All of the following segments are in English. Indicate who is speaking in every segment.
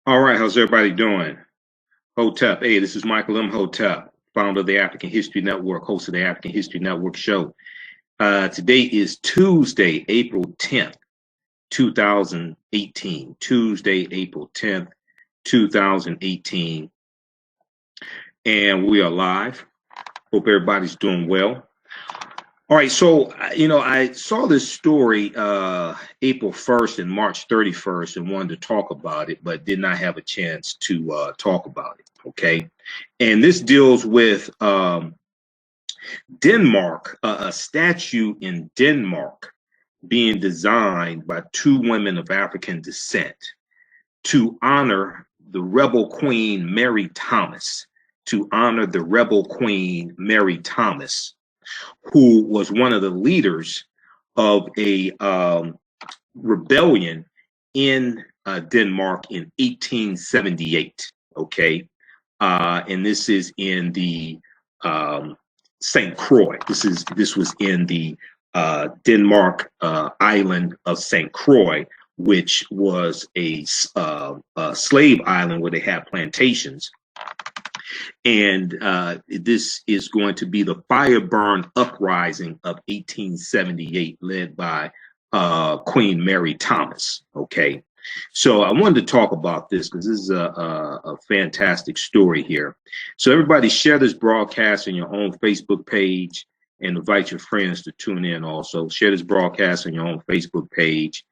Speaker 1: All right, how's everybody doing? Hotep, hey, this is Michael Imhotep, founder of the African History Network, host of the African History Network show. Today is Tuesday, April 10th, 2018. Tuesday, April 10th, 2018. And we are live. Hope everybody's doing well. All right, so I saw this story April 1st and March 31st and wanted to talk about it, but did not have a chance to talk about it. Okay, and this deals with Denmark, a statue in Denmark being designed by two women of African descent to honor the rebel queen Mary Thomas, who was one of the leaders of a rebellion in Denmark in 1878. Okay, and this is in the St. Croix. This was in the Denmark island of St. Croix, which was a slave island where they had plantations. And this is going to be the Fireburn Uprising of 1878, led by Queen Mary Thomas. Okay, so I wanted to talk about this because this is a fantastic story here. So everybody share this broadcast on your own Facebook page and invite your friends to tune in also. Share this broadcast on your own Facebook page,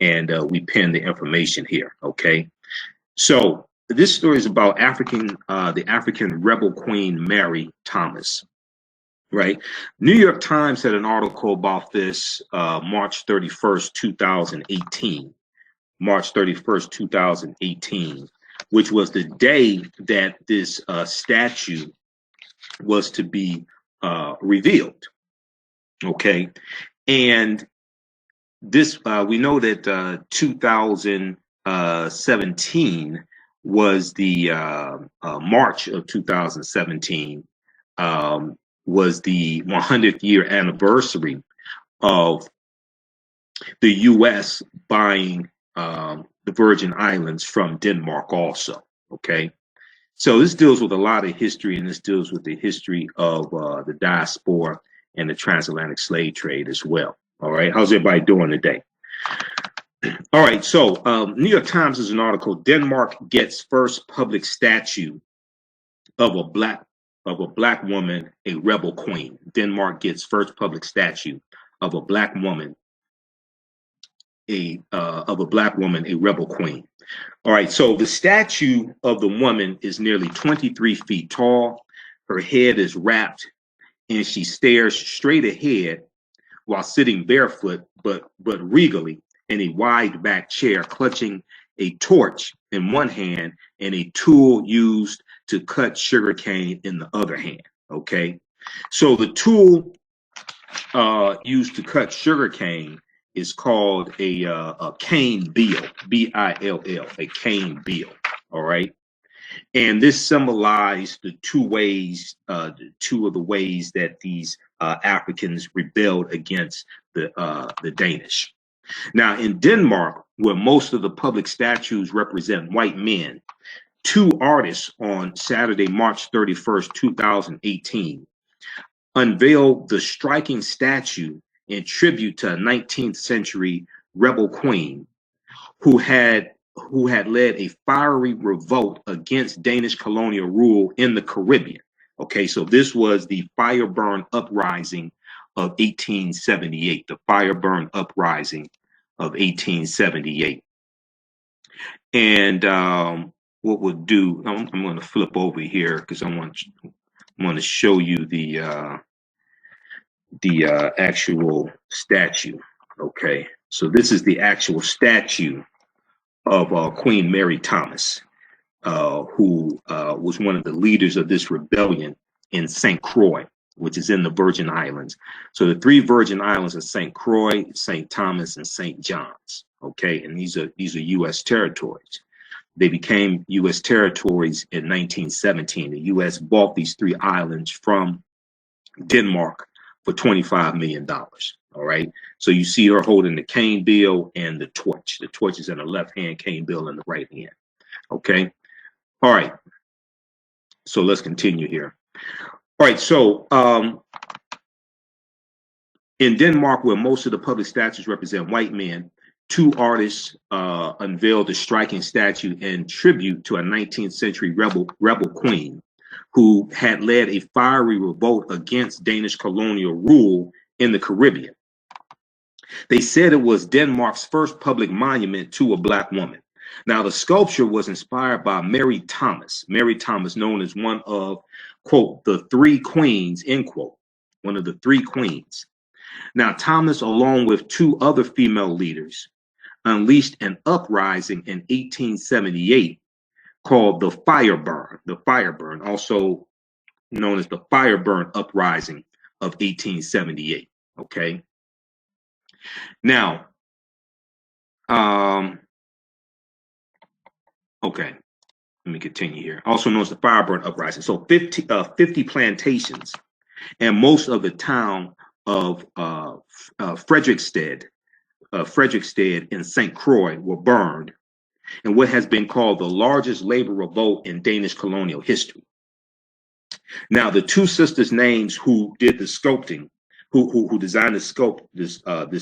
Speaker 1: and we pin the information here. Okay, so this story is about the African rebel queen Mary Thomas, right? New York Times had an article about this March 31st, 2018. March 31st, 2018, which was the day that this statue was to be revealed. Okay, and this we know that 2017 was the March of 2017 was the 100th year anniversary of the U.S. buying the Virgin Islands from Denmark also. Okay, so this deals with a lot of history, and this deals with the history of the diaspora and the transatlantic slave trade as well. All right, how's everybody doing today? All right, so New York Times is an article. Denmark gets first public statue of a black woman, a rebel queen. Denmark gets first public statue of a black woman, a rebel queen. All right, so the statue of the woman is nearly 23 feet tall. Her head is wrapped, and she stares straight ahead while sitting barefoot, but regally, in a wide back chair, clutching a torch in one hand and a tool used to cut sugarcane in the other hand. Okay, so the tool used to cut sugarcane is called a cane bill, B-I-L-L, a cane bill. All right, and this symbolized the two of the ways that these Africans rebelled against the Danish. Now, in Denmark, where most of the public statues represent white men, two artists on Saturday, March 31st, 2018, unveiled the striking statue in tribute to a 19th century rebel queen who had led a fiery revolt against Danish colonial rule in the Caribbean. Okay, so this was the Fireburn Uprising of 1878, the Fireburn Uprising of 1878. And what we'll do, I'm going to flip over here because I want to show you the actual statue. Okay, so this is the actual statue of Queen Mary Thomas, who was one of the leaders of this rebellion in St. Croix, which is in the Virgin Islands. So the three Virgin Islands are St. Croix, St. Thomas, and St. John's. Okay, and these are U.S. territories. They became U.S. territories in 1917. The U.S. bought these three islands from Denmark for $25 million. All right, so you see her holding the cane bill and the torch. The torch is in the left hand, cane bill in the right hand. Okay. All right. So let's continue here. All right. So in Denmark, where most of the public statues represent white men, two artists unveiled a striking statue in tribute to a 19th century rebel queen who had led a fiery revolt against Danish colonial rule in the Caribbean. They said it was Denmark's first public monument to a black woman. Now, the sculpture was inspired by Mary Thomas. Mary Thomas, known as one of, quote, the three queens, end quote, one of the three queens. Now, Thomas, along with two other female leaders, unleashed an uprising in 1878 called the Fireburn, also known as the Fireburn Uprising of 1878. Okay. Now, okay, let me continue here. Also known as the Fireburn Uprising. So 50 plantations and most of the town of Frederiksted in St. Croix were burned in what has been called the largest labor revolt in Danish colonial history. Now, the two sisters' names who did the sculpting, who designed this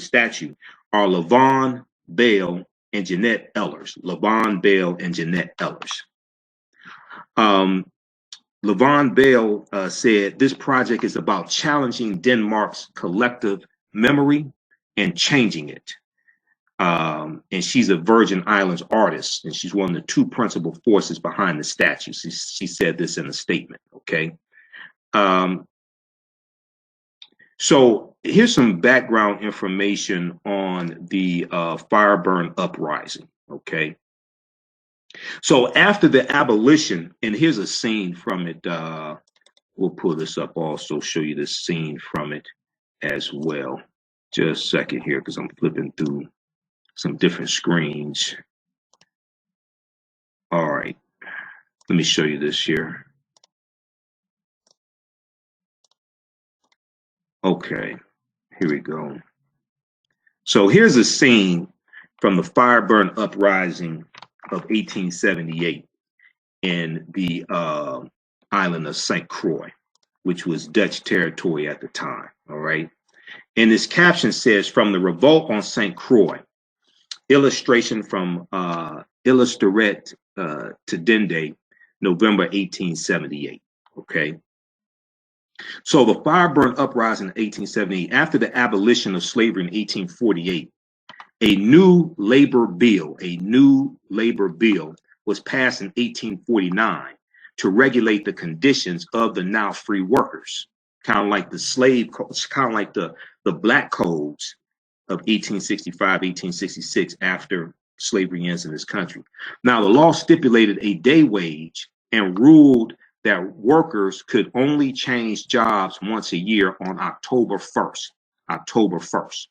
Speaker 1: statue, are Lavon Bale and Jeanette Ellers. Lavon Bale and Jeanette Ellers. Lavon Bale said this project is about challenging Denmark's collective memory and changing it. And she's a Virgin Islands artist, and she's one of the two principal forces behind the statue. She said this in a statement. Okay. So here's some background information on the Fireburn Uprising. Okay. So after the abolition, and here's a scene from it. We'll pull this up also, show you this scene from it as well. Just a second here, because I'm flipping through some different screens. All right. Let me show you this here. Okay, here we go. So here's a scene from the Fireburn Uprising of 1878 in the island of St. Croix, which was Dutch territory at the time. All right. And this caption says, from the revolt on St. Croix, illustration from Illustrated to Dende, November 1878. Okay. So the Fireburn Uprising in 1878, after the abolition of slavery in 1848, a new labor bill was passed in 1849 to regulate the conditions of the now free workers, kind of like the slave codes, kind of like the black codes of 1865, 1866, after slavery ends in this country. Now, the law stipulated a day wage and ruled that workers could only change jobs once a year on October 1st. October 1st.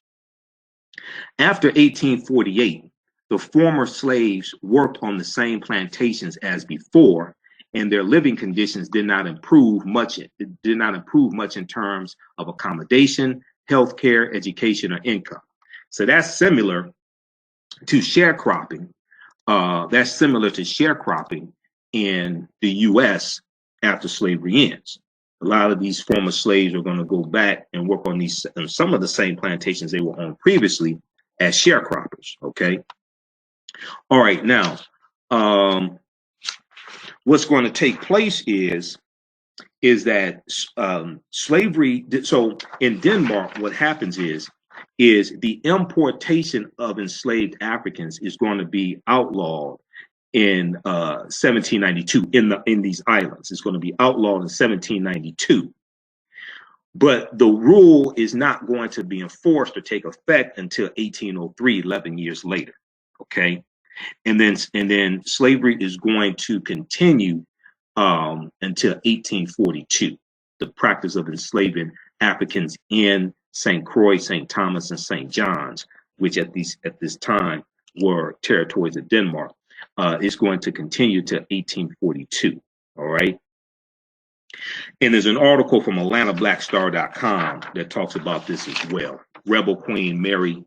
Speaker 1: After 1848, the former slaves worked on the same plantations as before, and their living conditions did not improve much. It did not improve much in terms of accommodation, healthcare, education, or income. So that's similar to sharecropping. That's similar to sharecropping in the U.S. after slavery ends. A lot of these former slaves are going to go back and work on some of the same plantations they were on previously as sharecroppers. Okay. All right. Now, what's going to take place is that slavery. So in Denmark, what happens is the importation of enslaved Africans is going to be outlawed in 1792 in these islands. It's going to be outlawed in 1792. But the rule is not going to be enforced or take effect until 1803, 11 years later. Okay. And then slavery is going to continue until 1842. The practice of enslaving Africans in St. Croix, St. Thomas, and St. John's, which at this time were territories of Denmark, is going to continue to 1842. All right. And there's an article from AtlantaBlackStar.com that talks about this as well. Rebel Queen Mary,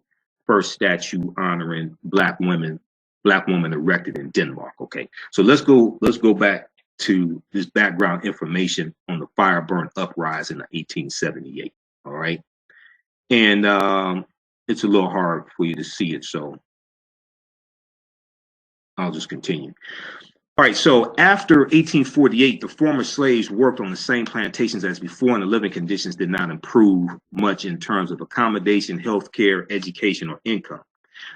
Speaker 1: first statue honoring Black women black woman erected in Denmark. Okay, so let's go back to this background information on the Fireburn uprising of 1878. All right, and it's a little hard for you to see it, so I'll just continue. All right, so after 1848, the former slaves worked on the same plantations as before, and the living conditions did not improve much in terms of accommodation, health care, education, or income.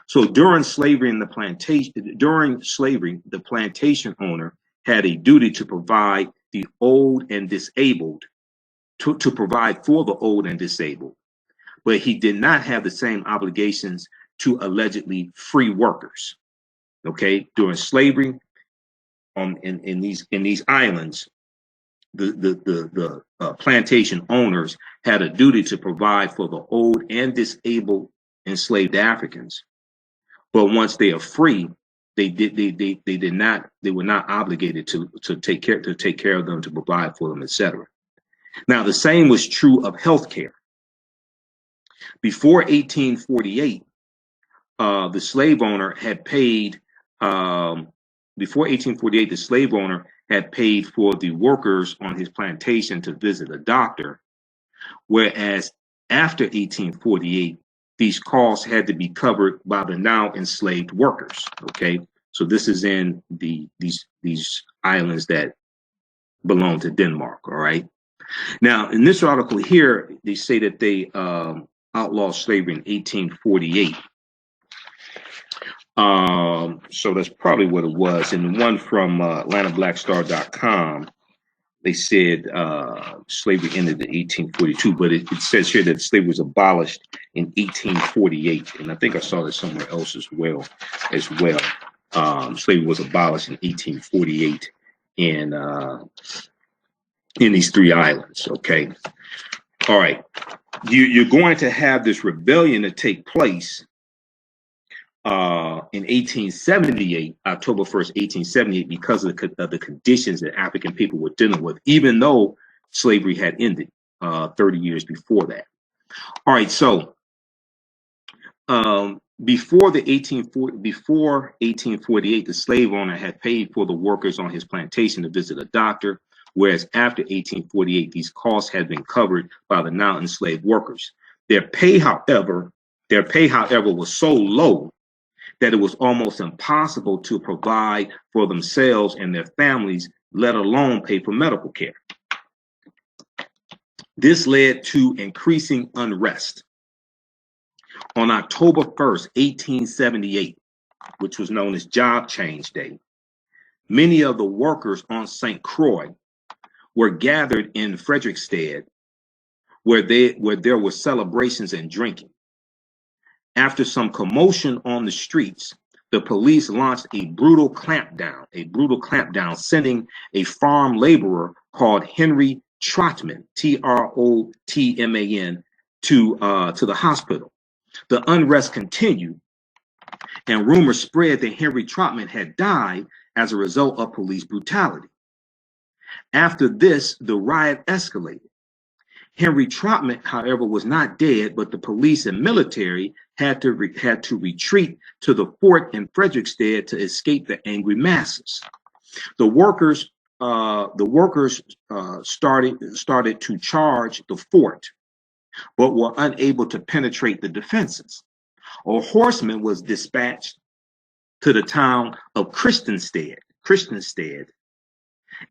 Speaker 1: So during slavery, the plantation owner had a duty to provide the old and disabled, to provide for the old and disabled, but he did not have the same obligations to allegedly free workers. Okay, during slavery, in these islands, the plantation owners had a duty to provide for the old and disabled enslaved Africans. But once they are free, they were not obligated to take care of them, to provide for them, etc. Now the same was true of health care. Before 1848, the slave owner had paid. Before 1848, the slave owner had paid for the workers on his plantation to visit a doctor, whereas after 1848, these costs had to be covered by the now enslaved workers. Okay, so this is in these islands that belong to Denmark. All right. Now, in this article here, they say that they outlawed slavery in 1848. So that's probably what it was. And the one from AtlantaBlackStar.com, they said slavery ended in 1842, but it says here that slavery was abolished in 1848, and I think I saw that somewhere else as well. Slavery was abolished in 1848 in these three islands. Okay, all right. You're going to have this rebellion to take place in 1878, October 1st, 1878, because of the conditions that African people were dealing with, even though slavery had ended 30 years before that. All right, so before 1848, the slave owner had paid for the workers on his plantation to visit a doctor, whereas after 1848, these costs had been covered by the now enslaved workers. Their pay, however, was so low that it was almost impossible to provide for themselves and their families, let alone pay for medical care. This led to increasing unrest. On October 1st, 1878, which was known as Job Change Day, many of the workers on St. Croix were gathered in Frederiksted, where there were celebrations and drinking. After some commotion on the streets, the police launched a brutal clampdown, sending a farm laborer called Henry Trotman, Trotman, to the hospital. The unrest continued, and rumors spread that Henry Trotman had died as a result of police brutality. After this, the riot escalated. Henry Trotman, however, was not dead, but the police and military had to retreat to the fort in Frederiksted to escape the angry masses. The workers started to charge the fort, but were unable to penetrate the defenses. A horseman was dispatched to the town of Christiansted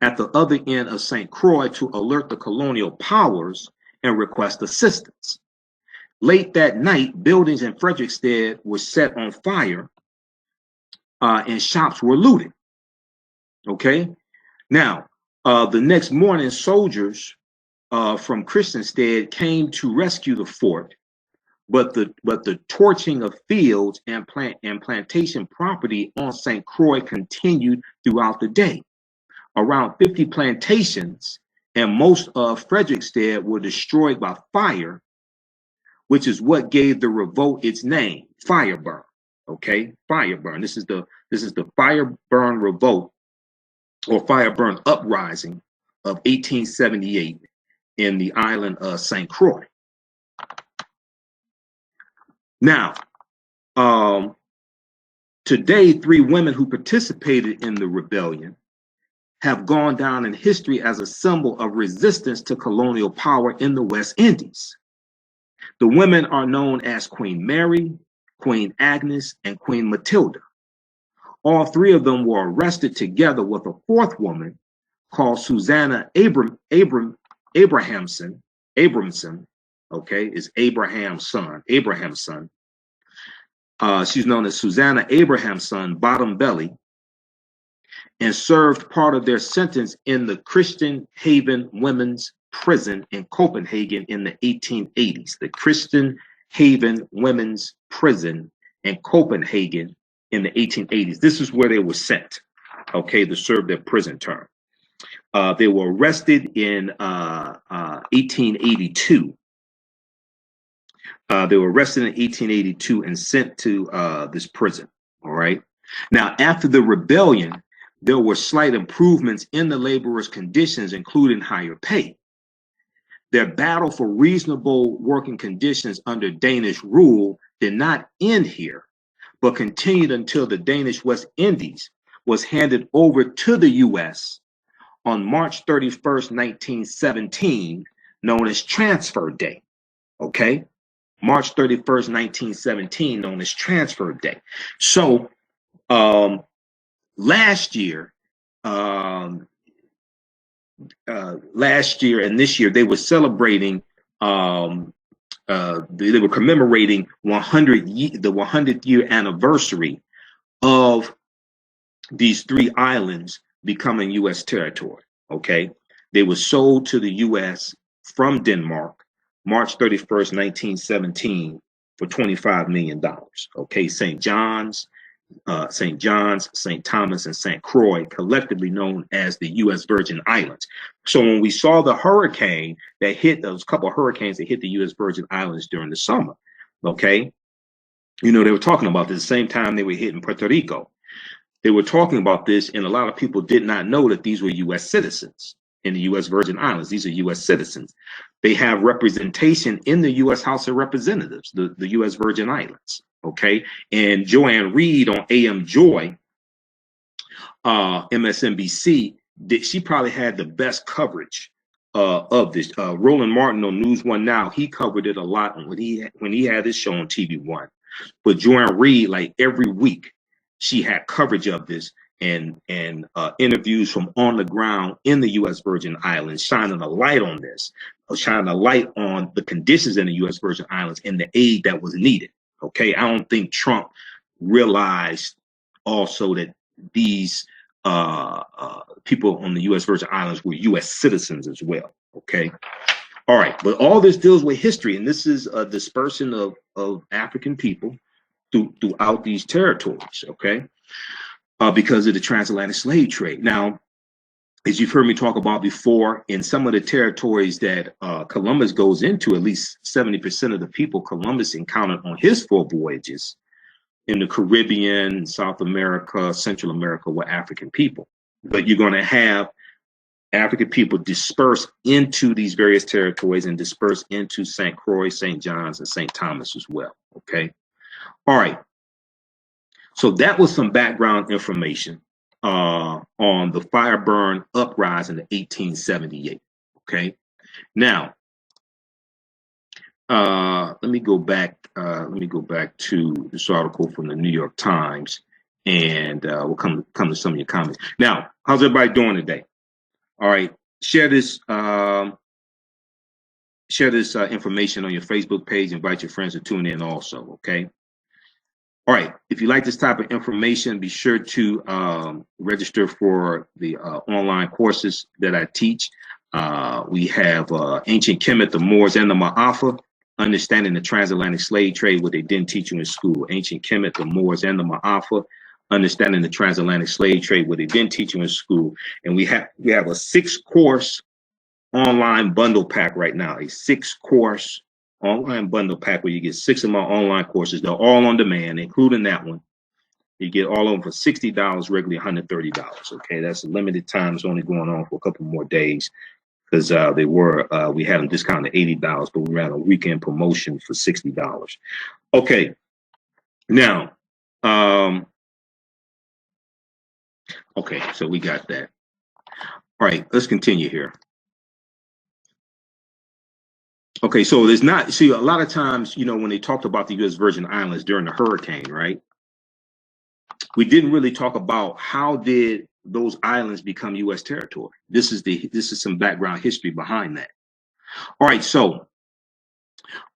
Speaker 1: at the other end of St. Croix to alert the colonial powers and request assistance. Late that night, buildings in Frederiksted were set on fire and shops were looted. Okay, now the next morning, soldiers from Christiansted came to rescue the fort, but the torching of fields and plantation property on St. Croix continued throughout the day. Around 50 plantations and most of Frederiksted were destroyed by fire, which is what gave the revolt its name, Fireburn. Okay, Fireburn. This is the Fireburn revolt or Fireburn uprising of 1878 in the island of St. Croix. Now, Today, 3 women who participated in the rebellion have gone down in history as a symbol of resistance to colonial power in the West Indies. The women are known as Queen Mary, Queen Agnes, and Queen Matilda. All 3 of them were arrested together with a 4th woman called Susanna Abramson, okay, is Abraham's son. She's known as Susanna Abramson Bottom Belly, and served part of their sentence in the Christian Haven Women's Prison in Copenhagen in the 1880s. The Christian Haven Women's Prison in Copenhagen in the 1880s. This is where they were sent, okay, to serve their prison term. They were arrested in 1882. They were arrested in 1882 and sent to this prison, all right? Now, after the rebellion, there were slight improvements in the laborers' conditions, including higher pay. Their battle for reasonable working conditions under Danish rule did not end here, but continued until the Danish West Indies was handed over to the U.S. on March 31st, 1917, known as Transfer Day, okay? March 31st, 1917, known as Transfer Day. So, last year and this year, they were celebrating, they were commemorating the 100th year anniversary of these 3 islands becoming U.S. territory, okay? They were sold to the U.S. from Denmark, March 31st, 1917, for $25 million, okay? St. John's, St. Thomas, and St. Croix, collectively known as the U.S. Virgin Islands. So when we saw the hurricane that hit, those couple of hurricanes that hit the U.S. Virgin Islands during the summer, okay, you know, they were talking about this the same time they were hitting Puerto Rico. They were talking about this, and a lot of people did not know that these were U.S. citizens in the U.S. Virgin Islands. These are U.S. citizens. They have representation in the U.S. House of Representatives, the U.S. Virgin Islands. Okay, and Joanne Reed on AM Joy, MSNBC, she probably had the best coverage of this. Roland Martin on News One Now, he covered it a lot when he had his show on TV One. But Joanne Reed, like every week, she had coverage of this and interviews from on the ground in the U.S. Virgin Islands, shining a light on this, shining a light on the conditions in the U.S. Virgin Islands and the aid that was needed. Okay, I don't think Trump realized also that these people on the U.S. Virgin Islands were U.S. citizens as well. Okay, all right, but all this deals with history, and this is a dispersion of African people throughout these territories. Okay, because of the transatlantic slave trade. Now, as you've heard me talk about before, in some of the territories that Columbus goes into, at least 70% of the people Columbus encountered on his 4 voyages in the Caribbean, South America, Central America were African people. But you're going to have African people disperse into these various territories and disperse into St. Croix, St. John's, and St. Thomas as well. Okay. All right. So that was some background information on the Fireburn Uprising in 1878. Okay, now let me go back to this article from the New York Times, and we'll come to some of your comments. Now, how's everybody doing today? All right, share this information on your Facebook page. Invite your friends to tune in also. Okay. All right, if you like this type of information, be sure to register for the online courses that I teach. We have Ancient Kemet, the Moors, and the Ma'afa, Understanding the Transatlantic Slave Trade, what they didn't teach you in school. Ancient Kemet, the Moors, and the Ma'afa, Understanding the Transatlantic Slave Trade, what they didn't teach you in school. And we have a 6-course online bundle pack right now, a 6-course online bundle pack where you get 6 of my online courses. They're all on demand, including that one. You get all of them for $60, regularly $130. Okay, that's a limited time. It's only going on for a couple more days because we had them discounted $80, but we ran a weekend promotion for $60. Okay, now Okay, so we got that. All right, let's continue here. Okay, so there's not, see, a lot of times, when they talked about the U.S. Virgin Islands during the hurricane, right? We didn't really talk about how did those islands become U.S. territory. This is some background history behind that. All right, so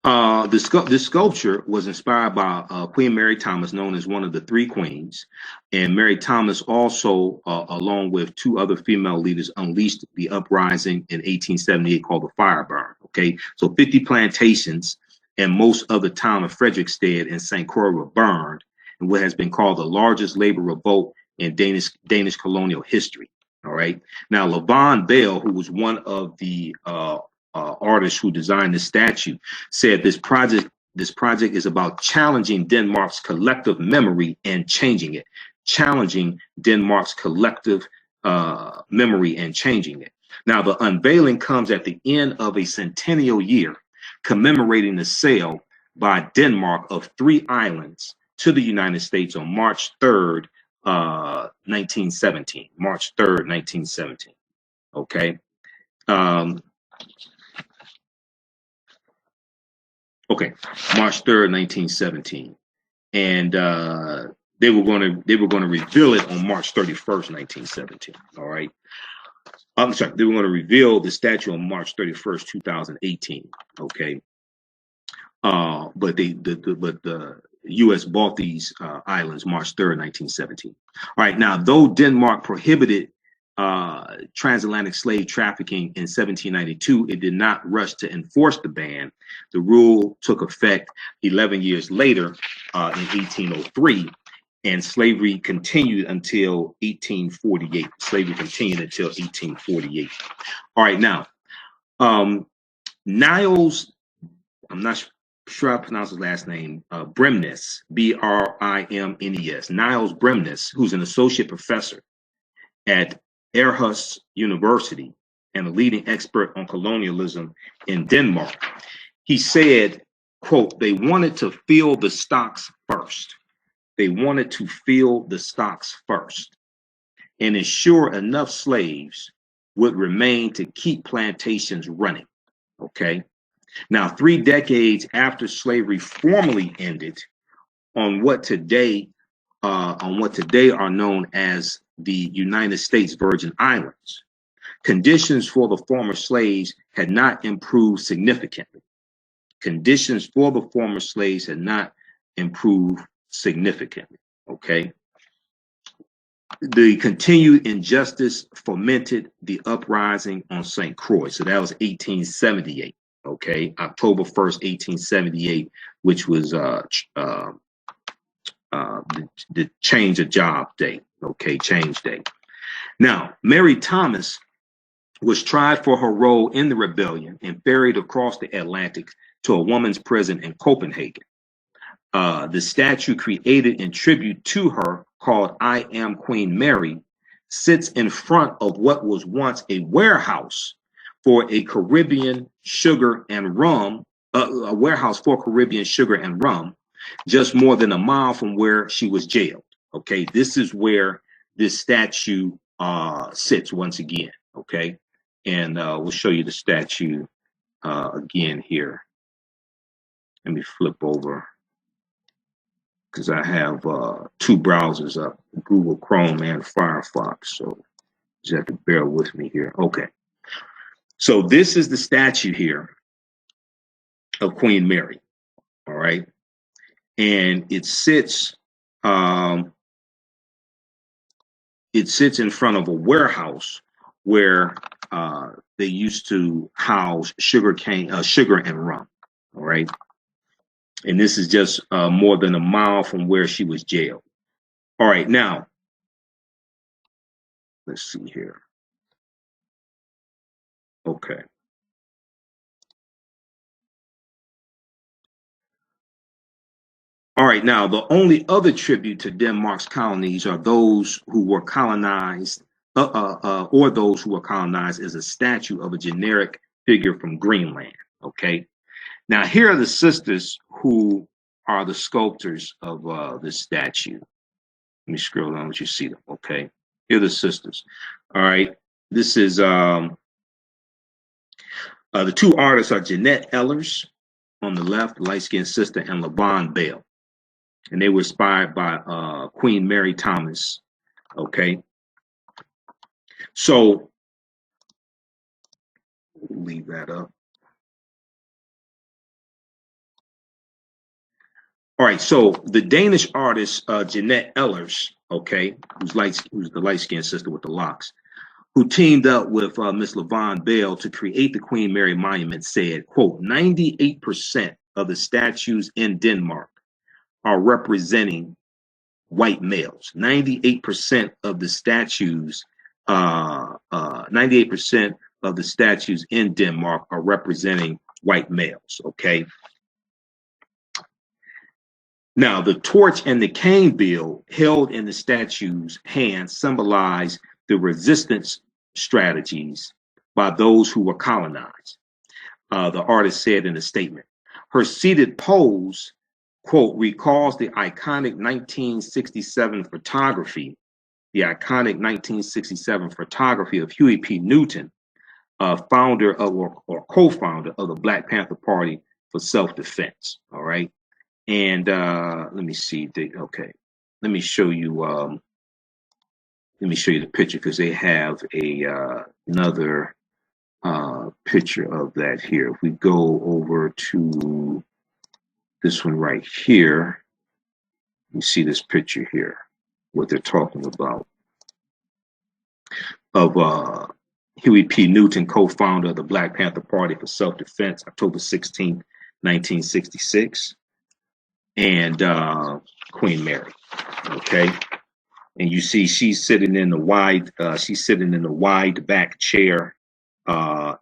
Speaker 1: this sculpture was inspired by Queen Mary Thomas, known as one of the three queens. And Mary Thomas also, along with two other female leaders, unleashed the uprising in 1878 called the Fireburn. Okay, so 50 plantations and most of the town of Frederiksted and St. Croix were burned in what has been called the largest labor revolt in Danish colonial history. All right, now Levon Bell, who was one of the artist who designed the statue, said this project is about challenging Denmark's collective memory and changing it. Challenging Denmark's collective memory and changing it. Now, the unveiling comes at the end of a centennial year, commemorating the sale by Denmark of 3 islands to the United States on March 3rd, 1917. March 3rd, 1917. Okay. Okay, March 3rd, 1917, and they were going to reveal it on March 31st, 1917. All right, I'm sorry, they were going to reveal the statue on March 31st, 2018. Okay, but the U.S. bought these islands March 3rd, 1917. All right, now though Denmark prohibited transatlantic slave trafficking in 1792, it did not rush to enforce the ban. The rule took effect 11 years later in 1803, and slavery continued until 1848. Slavery continued until 1848. All right, now, Niles, I'm not sure I pronounce his last name, Bremnes, Brimnes, Niles Bremnes, who's an associate professor at Aarhus University and a leading expert on colonialism in Denmark. He said, quote, they wanted to fill the stocks first. They wanted to fill the stocks first and ensure enough slaves would remain to keep plantations running. Okay. Now, 3 decades after slavery formally ended, on what today are known as the United States Virgin Islands, conditions for the former slaves had not improved significantly. Conditions for the former slaves had not improved significantly. Okay. The continued injustice fomented the uprising on St. Croix. So that was 1878. Okay, October 1st, 1878, which was the change of job day. Okay, change day. Now, Mary Thomas was tried for her role in the rebellion and ferried across the Atlantic to a woman's prison in Copenhagen. The statue created in tribute to her, called I Am Queen Mary, sits in front of what was once a warehouse for a Caribbean sugar and rum, a warehouse for Caribbean sugar and rum, just more than a mile from where she was jailed. Okay, this is where this statue sits once again. Okay, and we'll show you the statue again here. Let me flip over because I have 2 browsers up, Google Chrome and Firefox. So you have to bear with me here. Okay. So this is the statue here of Queen Mary. All right. And it sits in front of a warehouse where they used to house sugar and rum. All right. And this is just more than a mile from where she was jailed. All right, now, let's see here. Okay. All right, now, the only other tribute to Denmark's colonies are those who were colonized, or those who were colonized as a statue of a generic figure from Greenland. Okay. Now, here are the sisters who are the sculptors of this statue. Let me scroll down, let you see them. Okay. Here are the sisters. All right. This is the two artists are Jeanette Ellers on the left, light-skinned sister, and LaVon Bell. And they were inspired by Queen Mary Thomas. Okay. So leave that up. All right, so the Danish artist Jeanette Ellers, okay, who's the light-skinned sister with the locks, who teamed up with Miss LaVon Bell to create the Queen Mary Monument, said, quote, 98% of the statues in Denmark are representing white males. 98% of the statues, 98% of the statues in Denmark are representing white males, okay? Now, the torch and the cane bill held in the statue's hands symbolize the resistance strategies by those who were colonized, the artist said in a statement. Her seated pose, quote, recalls the iconic 1967 photography of Huey P. Newton, founder of or co-founder of the Black Panther Party for self-defense, all right? And let me see. Okay, let me show you the picture because they have another picture of that here. If we go over to this one right here, you see this picture here, what they're talking about of Huey P. Newton, co-founder of the Black Panther Party for self-defense, October 16th, 1966. And Queen Mary, okay, and you see she's sitting in the wide back chair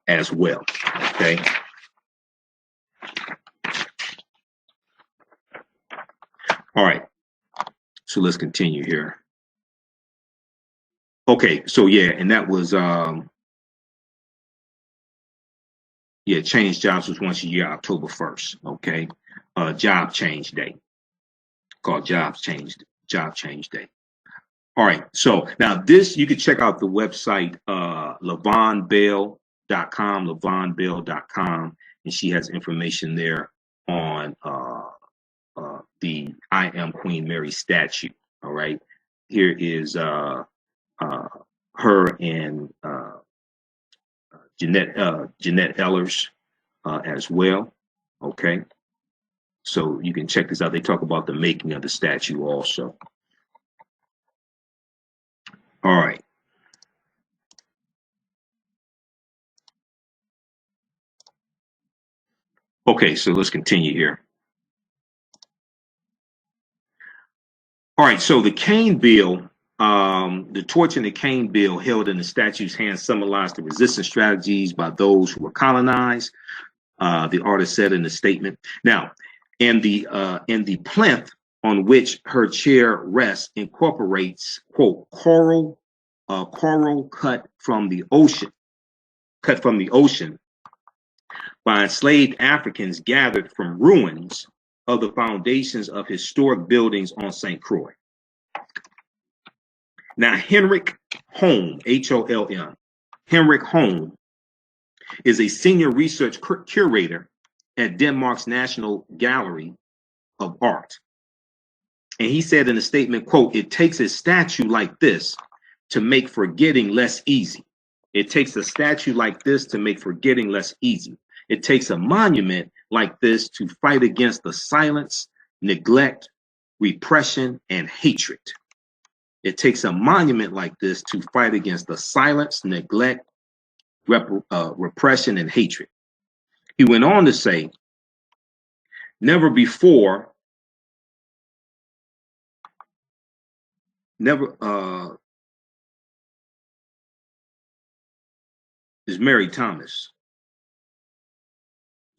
Speaker 1: as well, okay. All right, so let's continue here. Okay, so yeah, and that was change jobs was once a year, October 1st, okay. Job change day, called job change day. All right, so now this, you can check out the website lavonbell.com, and she has information there on the I Am Queen Mary statue. All right, here is her and Jeanette Ellers as well. Okay, so you can check this out. They talk about the making of the statue also. All right. Okay, so let's continue here. All right, so the cane bill, the torch and the cane bill held in the statue's hands symbolize the resistance strategies by those who were colonized, the artist said in the statement. Now, in the plinth on which her chair rests incorporates, quote, coral cut from the ocean by enslaved Africans gathered from ruins of the foundations of historic buildings on St. Croix. Now, Henrik Holm, H-O-L-M, Henrik Holm is a senior research curator at Denmark's National Gallery of Art. And he said in a statement, quote, it takes a statue like this to make forgetting less easy. It takes a statue like this to make forgetting less easy. It takes a monument like this to fight against the silence, neglect, repression, and hatred. It takes a monument like this to fight against the silence, neglect, repression, and hatred. He went on to say, never before, is Mary Thomas.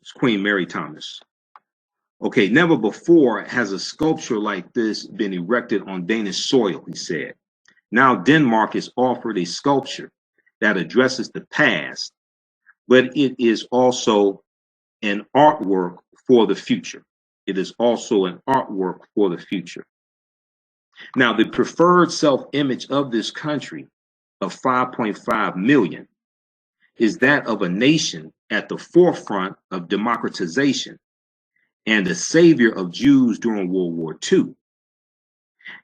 Speaker 1: It's Queen Mary Thomas. Okay, never before has a sculpture like this been erected on Danish soil, he said. Now Denmark is offered a sculpture that addresses the past, but it is also an artwork for the future. It is also an artwork for the future. Now, the preferred self-image of this country of 5.5 million is that of a nation at the forefront of democratization and the savior of Jews during World War II.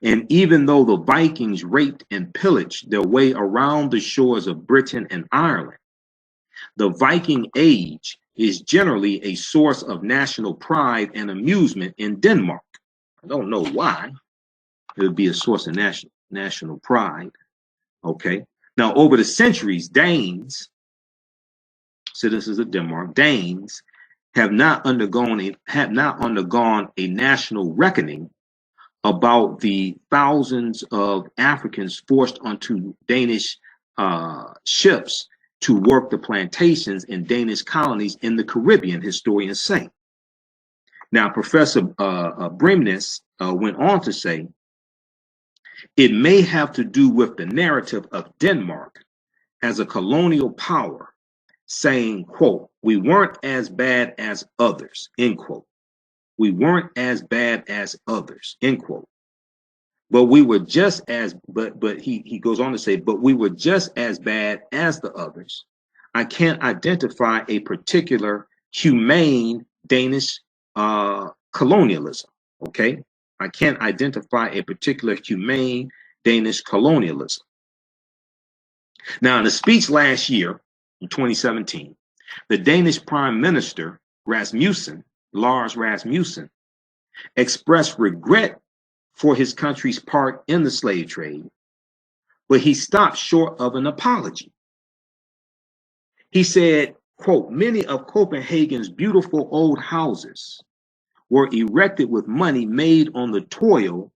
Speaker 1: And even though the Vikings raped and pillaged their way around the shores of Britain and Ireland, the Viking Age is generally a source of national pride and amusement in Denmark. I don't know why it would be a source of national pride. Okay. Now, over the centuries, Danes, citizens of Denmark, Danes have not undergone a national reckoning about the thousands of Africans forced onto Danish ships to work the plantations in Danish colonies in the Caribbean, historians say. Now, Professor Bremnes went on to say, it may have to do with the narrative of Denmark as a colonial power, saying, quote, we weren't as bad as others, end quote. We weren't as bad as others, end quote. But we were just as, but he goes on to say, but we were just as bad as the others. I can't identify a particular humane Danish colonialism, okay? I can't identify a particular humane Danish colonialism. Now, in a speech last year, in 2017, the Danish Prime Minister, Lars Rasmussen, expressed regret for his country's part in the slave trade, but he stopped short of an apology. He said, quote, many of Copenhagen's beautiful old houses were erected with money made on the toil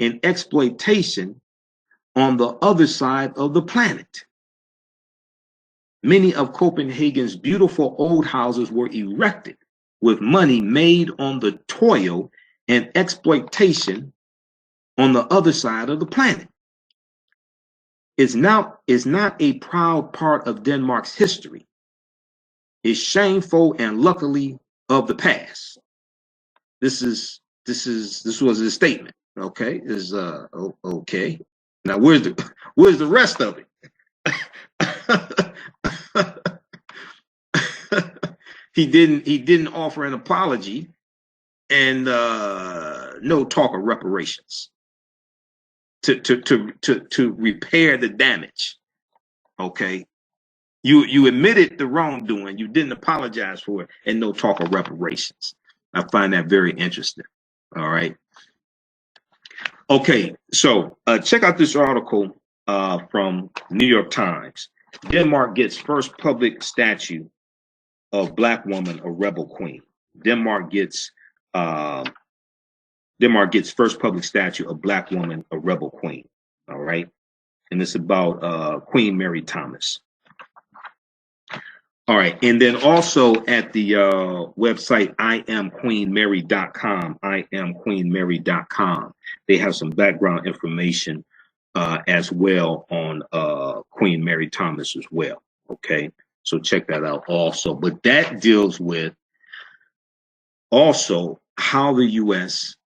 Speaker 1: and exploitation on the other side of the planet. Many of Copenhagen's beautiful old houses were erected with money made on the toil and exploitation on the other side of the planet. It's not a proud part of Denmark's history. It's shameful and luckily of the past. This was a statement. Okay, okay. Now where's the rest of it? He didn't offer an apology and no talk of reparations to repair the damage. Okay, you admitted the wrongdoing, you didn't apologize for it, and no talk of reparations. I find that very interesting. All right. Okay, so check out this article from New York Times. Denmark gets first public statue of Black woman, a rebel queen. Denmark gets first public statue of Black woman, a rebel queen. All right, and it's about Queen Mary Thomas. All right, and then also at the website IamQueenMary.com, IamQueenMary.com, they have some background information as well on Queen Mary Thomas as well. Okay, so check that out also. But that deals with also how the U.S.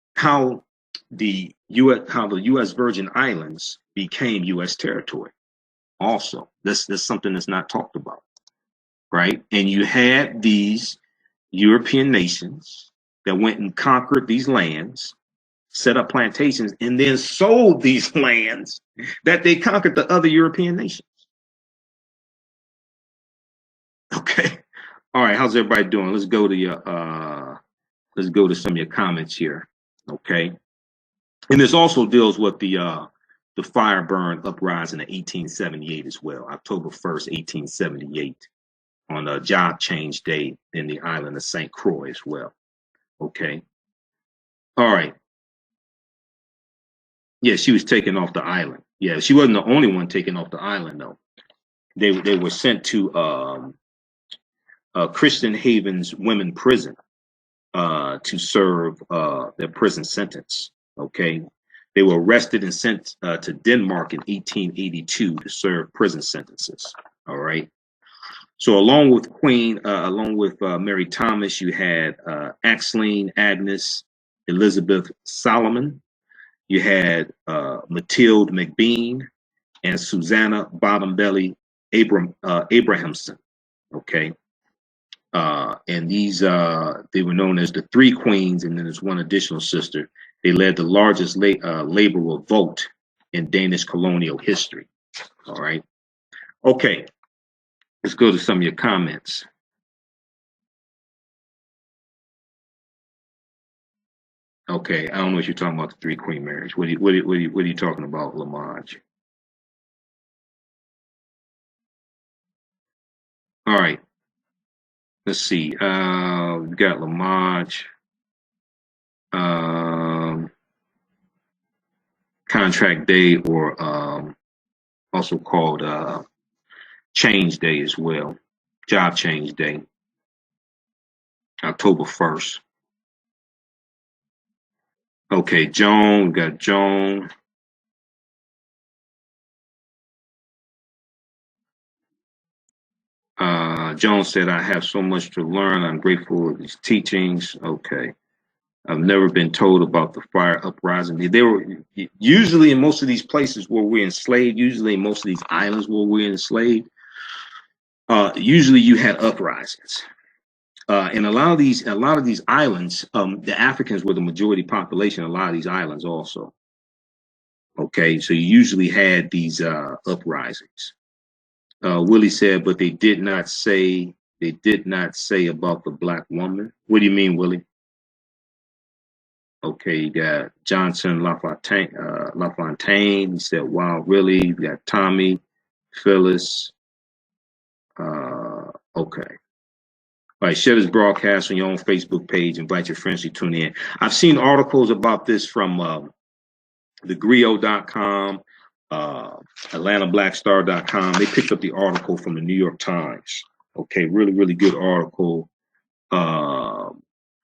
Speaker 1: Virgin Islands became U.S. territory. Also, that's something that's not talked about. Right, and you had these European nations that went and conquered these lands, set up plantations, and then sold these lands that they conquered to other European nations. Okay, all right. How's everybody doing? Let's go to some of your comments here. Okay, and this also deals with the Fireburn uprising in 1878 as well, October 1st, 1878. On a job change day in the island of St. Croix as well. Okay. All right. Yeah, she was taken off the island. Yeah, she wasn't the only one taken off the island though. They were sent to Christian Haven's women prison to serve their prison sentence. Okay. They were arrested and sent to Denmark in 1882 to serve prison sentences. All right. So along with Mary Thomas, you had Axline Agnes Elizabeth Solomon, You had Matilde McBean and Susanna Bottombelly Abrahamson. Okay. And these they were known as the Three Queens, and then there's one additional sister. They led the largest labor revolt in Danish colonial history. All right. Okay. Let's go to some of your comments. Okay, I don't know what you're talking about, the Three Queen marriage. What are you talking about, Lamage? All right, let's see. We got Lamage, contract day, or also called change day as well, job change day, October 1st. Okay, Joan, we got Joan. Joan said, I have so much to learn. I'm grateful for these teachings. Okay. I've never been told about the fire uprising. They were usually in most of these places where we're enslaved, usually in most of these islands where we're enslaved, usually you had uprisings. And a lot of these islands, the Africans were the majority population, a lot of these islands also. Okay, so you usually had these uprisings. Willie said, but they did not say about the black woman. What do you mean, Willie? Okay, you got Johnson LaFontaine. He said, wow, really? You got Tommy, Phyllis. Okay. All right, share this broadcast on your own Facebook page. Invite your friends to tune in. I've seen articles about this from thegrio.com, AtlantaBlackStar.com. They picked up the article from the New York Times. Okay, really, really good article from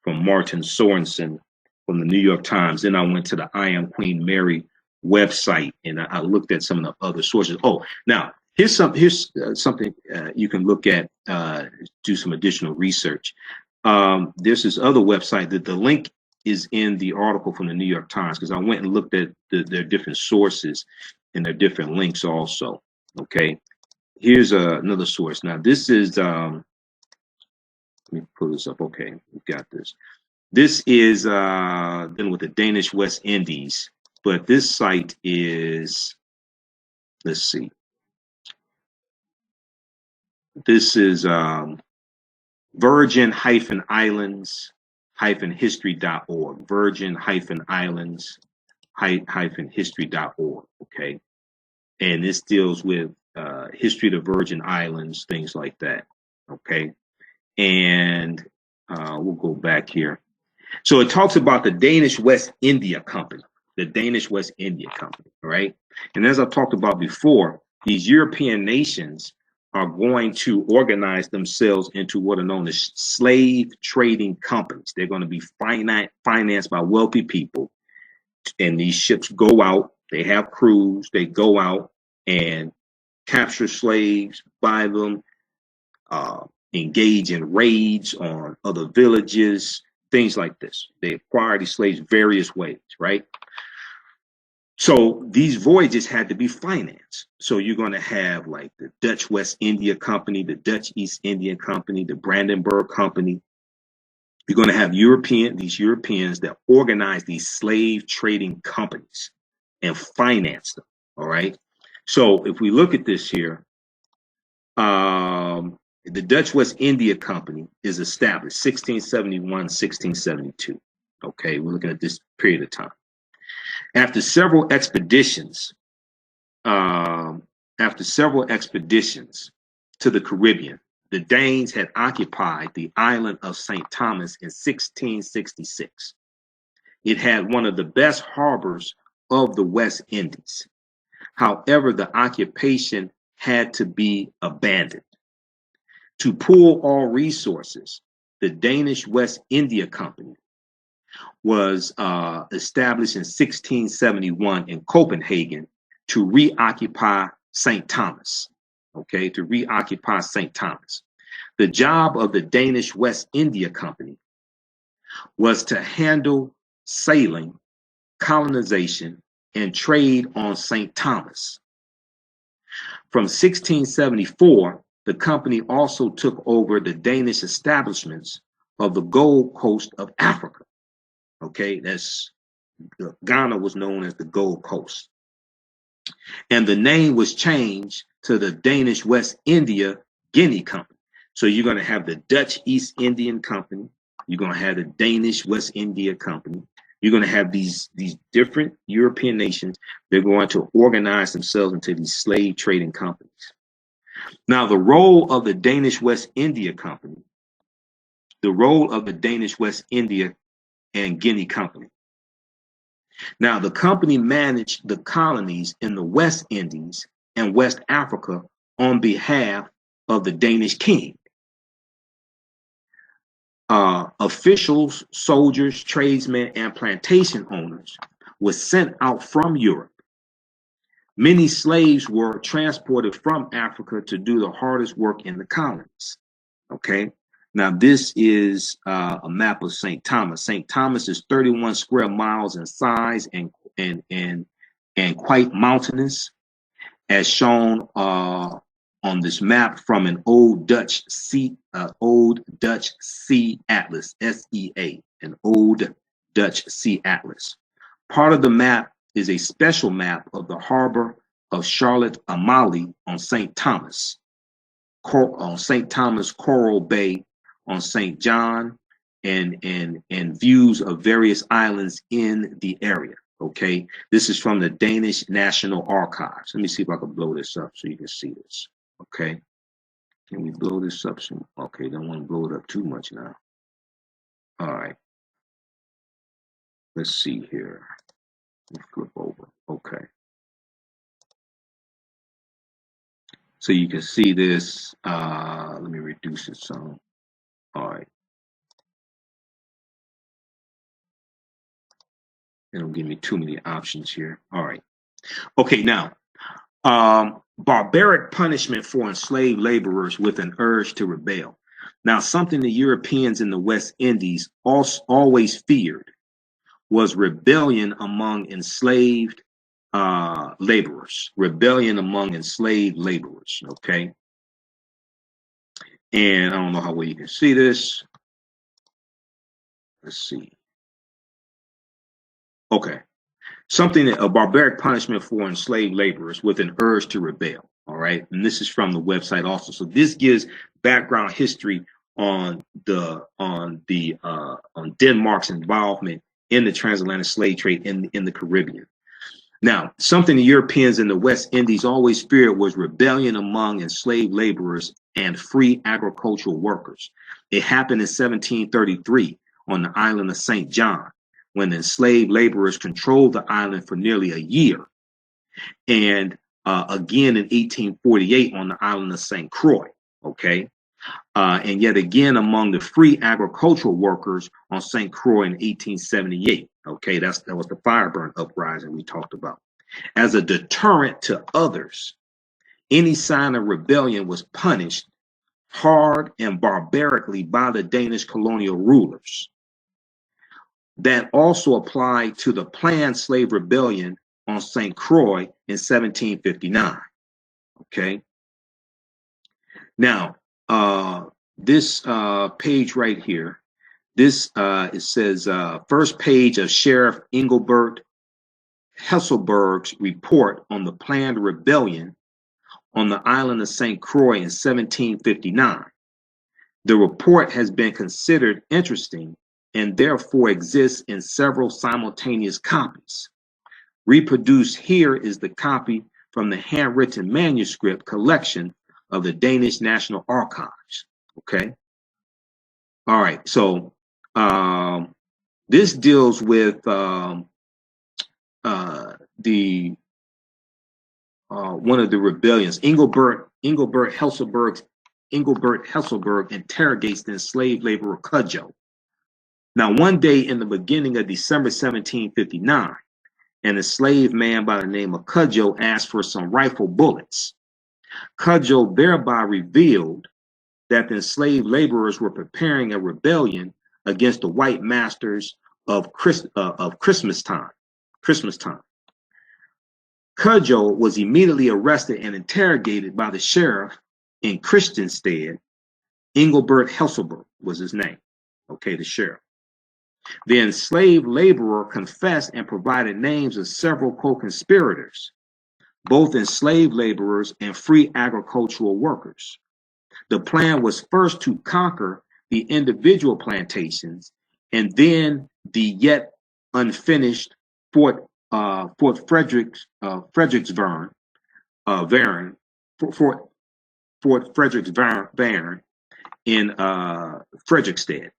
Speaker 1: Martin Sorensen from the New York Times. Then I went to the I Am Queen Mary website and I looked at some of the other sources. Oh, now here's something you can look at, do some additional research. There's this other website that the link is in the article from the New York Times, because I went and looked at their different sources and their different links also. Okay, here's another source. Now this is let me pull this up. Okay, we've got this. This is dealing with the Danish West Indies, but this site is, let's see. This is virgin-islands-history.org. Virgin-islands-history.org. Okay, and this deals with history of the Virgin Islands, things like that. Okay, and we'll go back here. So it talks about the Danish West India Company, right? And as I've talked about before, these European nations are going to organize themselves into what are known as slave trading companies. They're going to be financed by wealthy people. And these ships go out, they have crews, they go out and capture slaves, buy them, engage in raids on other villages, things like this. They acquire these slaves various ways, right? So these voyages had to be financed. So you're going to have like the Dutch West India Company, the Dutch East India Company, the Brandenburg Company. You're going to have these Europeans that organize these slave trading companies and finance them. All right. So if we look at this here, the Dutch West India Company is established 1671, 1672. Okay, we're looking at this period of time. After several expeditions to the Caribbean, the Danes had occupied the island of St. Thomas in 1666. It had one of the best harbors of the West Indies. However, the occupation had to be abandoned. To pool all resources, the Danish West India Company was established in 1671 in Copenhagen to reoccupy St. Thomas. Okay, to reoccupy St. Thomas. The job of the Danish West India Company was to handle sailing colonization, and trade on St. Thomas. From 1674, the company also took over the Danish establishments of the Gold Coast of Africa. Okay, that's Ghana was known as the Gold Coast. And the name was changed to the Danish West India Guinea Company. So you're going to have the Dutch East Indian Company. You're going to have the Danish West India Company. You're going to have these different European nations. They're going to organize themselves into these slave trading companies. Now, the role of the Danish West India Company, the role of the Danish West India and Guinea Company. Now, the company managed the colonies in the West Indies and West Africa on behalf of the Danish king. Officials, soldiers, tradesmen, and plantation owners were sent out from Europe. Many slaves were transported from Africa to do the hardest work in the colonies. Okay, now this is a map of St. Thomas. St. Thomas is 31 square miles in size and quite mountainous, as shown on this map from an old Dutch sea atlas, SEA, an old Dutch sea atlas. Part of the map is a special map of the harbor of Charlotte Amalie on St. Thomas, Coral Bay, on St. John, and views of various islands in the area. Okay, this is from the Danish National Archives. Let me see if I can blow this up so you can see this. Okay, can we blow this up some? Okay, don't want to blow it up too much now. All right, let's see here. Let's flip over. Okay, so you can see this. Let me reduce it some. All right, it don't give me too many options here. All right, okay, now barbaric punishment for enslaved laborers with an urge to rebel. Now, something the Europeans in the West Indies always feared was rebellion among enslaved laborers. Rebellion among enslaved laborers, okay? And I don't know how well you can see this. Let's see. Okay. A barbaric punishment for enslaved laborers with an urge to rebel. All right. And this is from the website also. So this gives background history on Denmark's involvement in the transatlantic slave trade in the Caribbean. Now, something the Europeans in the West Indies always feared was rebellion among enslaved laborers and free agricultural workers. It happened in 1733 on the island of St. John, when the enslaved laborers controlled the island for nearly a year. And again in 1848 on the island of St. Croix, okay? And yet again among the free agricultural workers on St. Croix in 1878, okay? That was the Fireburn Uprising we talked about. As a deterrent to others, any sign of rebellion was punished hard and barbarically by the Danish colonial rulers. That also applied to the planned slave rebellion on St. Croix in 1759. Okay. Now, this page right here, this it says first page of Sheriff Engelbert Hesselberg's report on the planned rebellion on the island of St. Croix in 1759. The report has been considered interesting and therefore exists in several simultaneous copies. Reproduced here is the copy from the handwritten manuscript collection of the Danish National Archives. Okay. All right. So this deals with one of the rebellions. Engelbert Hesselberg interrogates the enslaved laborer Cudjoe. Now, one day in the beginning of December 1759, an enslaved man by the name of Cudjoe asked for some rifle bullets. Cudjoe thereby revealed that the enslaved laborers were preparing a rebellion against the white masters of Christmas time. Christmas time. Cudjoe was immediately arrested and interrogated by the sheriff in Christiansted. Engelbert Hesselberg was his name. Okay, the sheriff. The enslaved laborer confessed and provided names of several co-conspirators, both enslaved laborers and free agricultural workers. The plan was first to conquer the individual plantations and then the yet unfinished Fort Fredericksburn, Fort Fredericksburn in Frederickstead.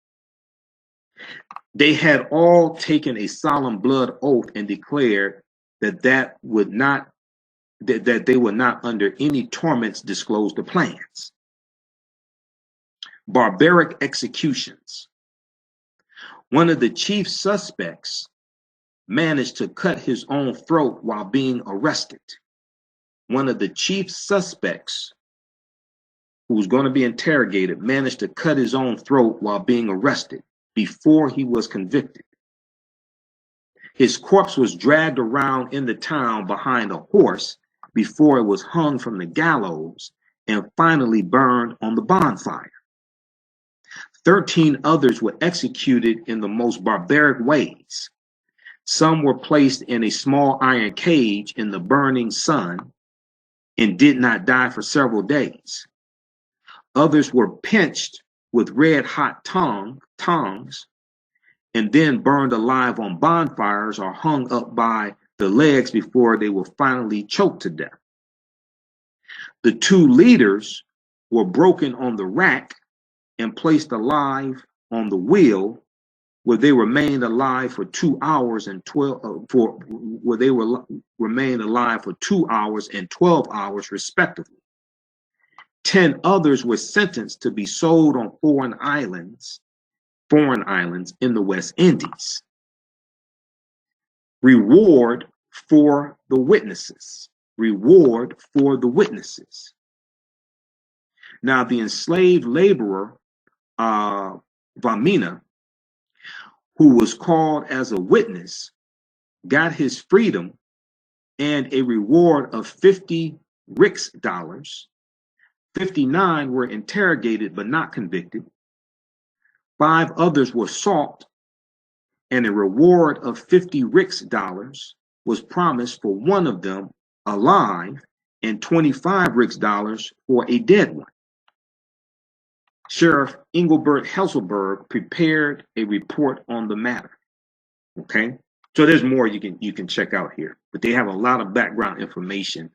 Speaker 1: They had all taken a solemn blood oath and declared that they would not under any torments disclose the plans. Barbaric executions. One of the chief suspects managed to cut his own throat while being arrested. One of the chief suspects who was going to be interrogated managed to cut his own throat while being arrested before he was convicted. His corpse was dragged around in the town behind a horse before it was hung from the gallows and finally burned on the bonfire. 13 others were executed in the most barbaric ways. Some were placed in a small iron cage in the burning sun and did not die for several days. Others were pinched with red-hot tongs and then burned alive on bonfires or hung up by the legs before they were finally choked to death. The 2 leaders were broken on the rack and placed alive on the wheel, where they remained alive for 2 hours and 12 hours respectively. 10 others were sentenced to be sold on foreign islands in the West Indies. Reward for the witnesses. Reward for the witnesses. Now, the enslaved laborer, Vamina, who was called as a witness, got his freedom and a reward of 50 rix dollars. 59 were interrogated but not convicted. 5 others were sought, and a reward of 50 rix dollars was promised for one of them alive and 25 rix dollars for a dead one. Sheriff Engelbert Hesselberg prepared a report on the matter. Okay, so there's more you can check out here, but they have a lot of background information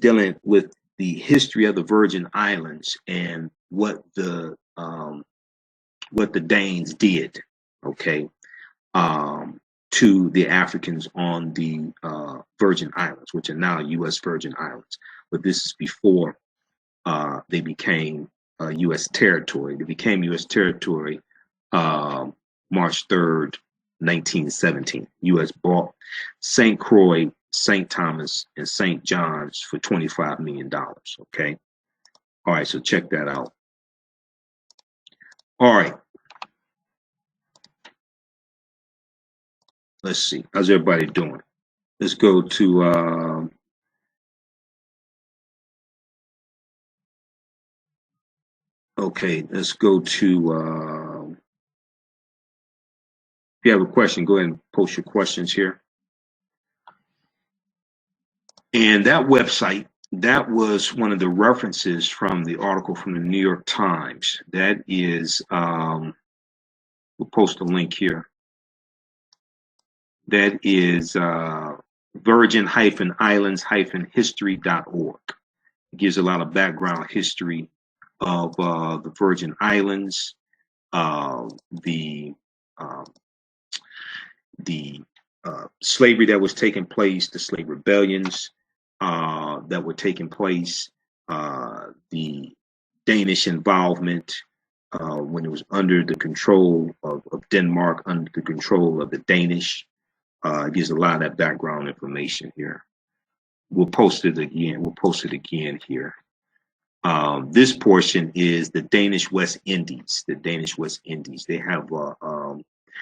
Speaker 1: dealing with the history of the Virgin Islands and what the Danes did, okay, to the Africans on the Virgin Islands, which are now U.S. Virgin Islands. But this is before they became U.S. territory. They became U.S. territory March 3rd, 1917. U.S. bought St. Croix, St. Thomas, and St. John's for $25 million. Okay. All right. So check that out. All right. Let's see. How's everybody doing? Let's go to okay, let's go to if you have a question, go ahead and post your questions here. And that website, that was one of the references from the article from the New York Times. That is, we'll post a link here. That is virgin-islands-history.org. It gives a lot of background history of the Virgin Islands, the slavery that was taking place, the slave rebellions that were taking place, the Danish involvement when it was under the control of Denmark, under the control of the Danish. It gives a lot of that background information here. We'll post it again. We'll post it again here. This portion is the Danish West Indies. The Danish West Indies. They have a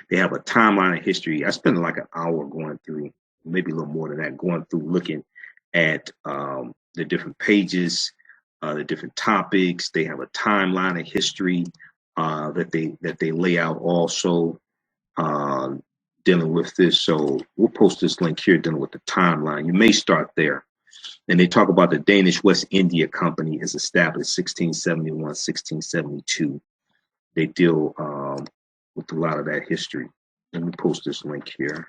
Speaker 1: timeline of history. I spent like an hour going through maybe a little more than that, going through looking at the different pages, the different topics. They have a timeline of history that they lay out also, dealing with this. So we'll post this link here dealing with the timeline. You may start there. And they talk about the Danish West India Company is established 1671, 1672. They deal with a lot of that history. Let me post this link here.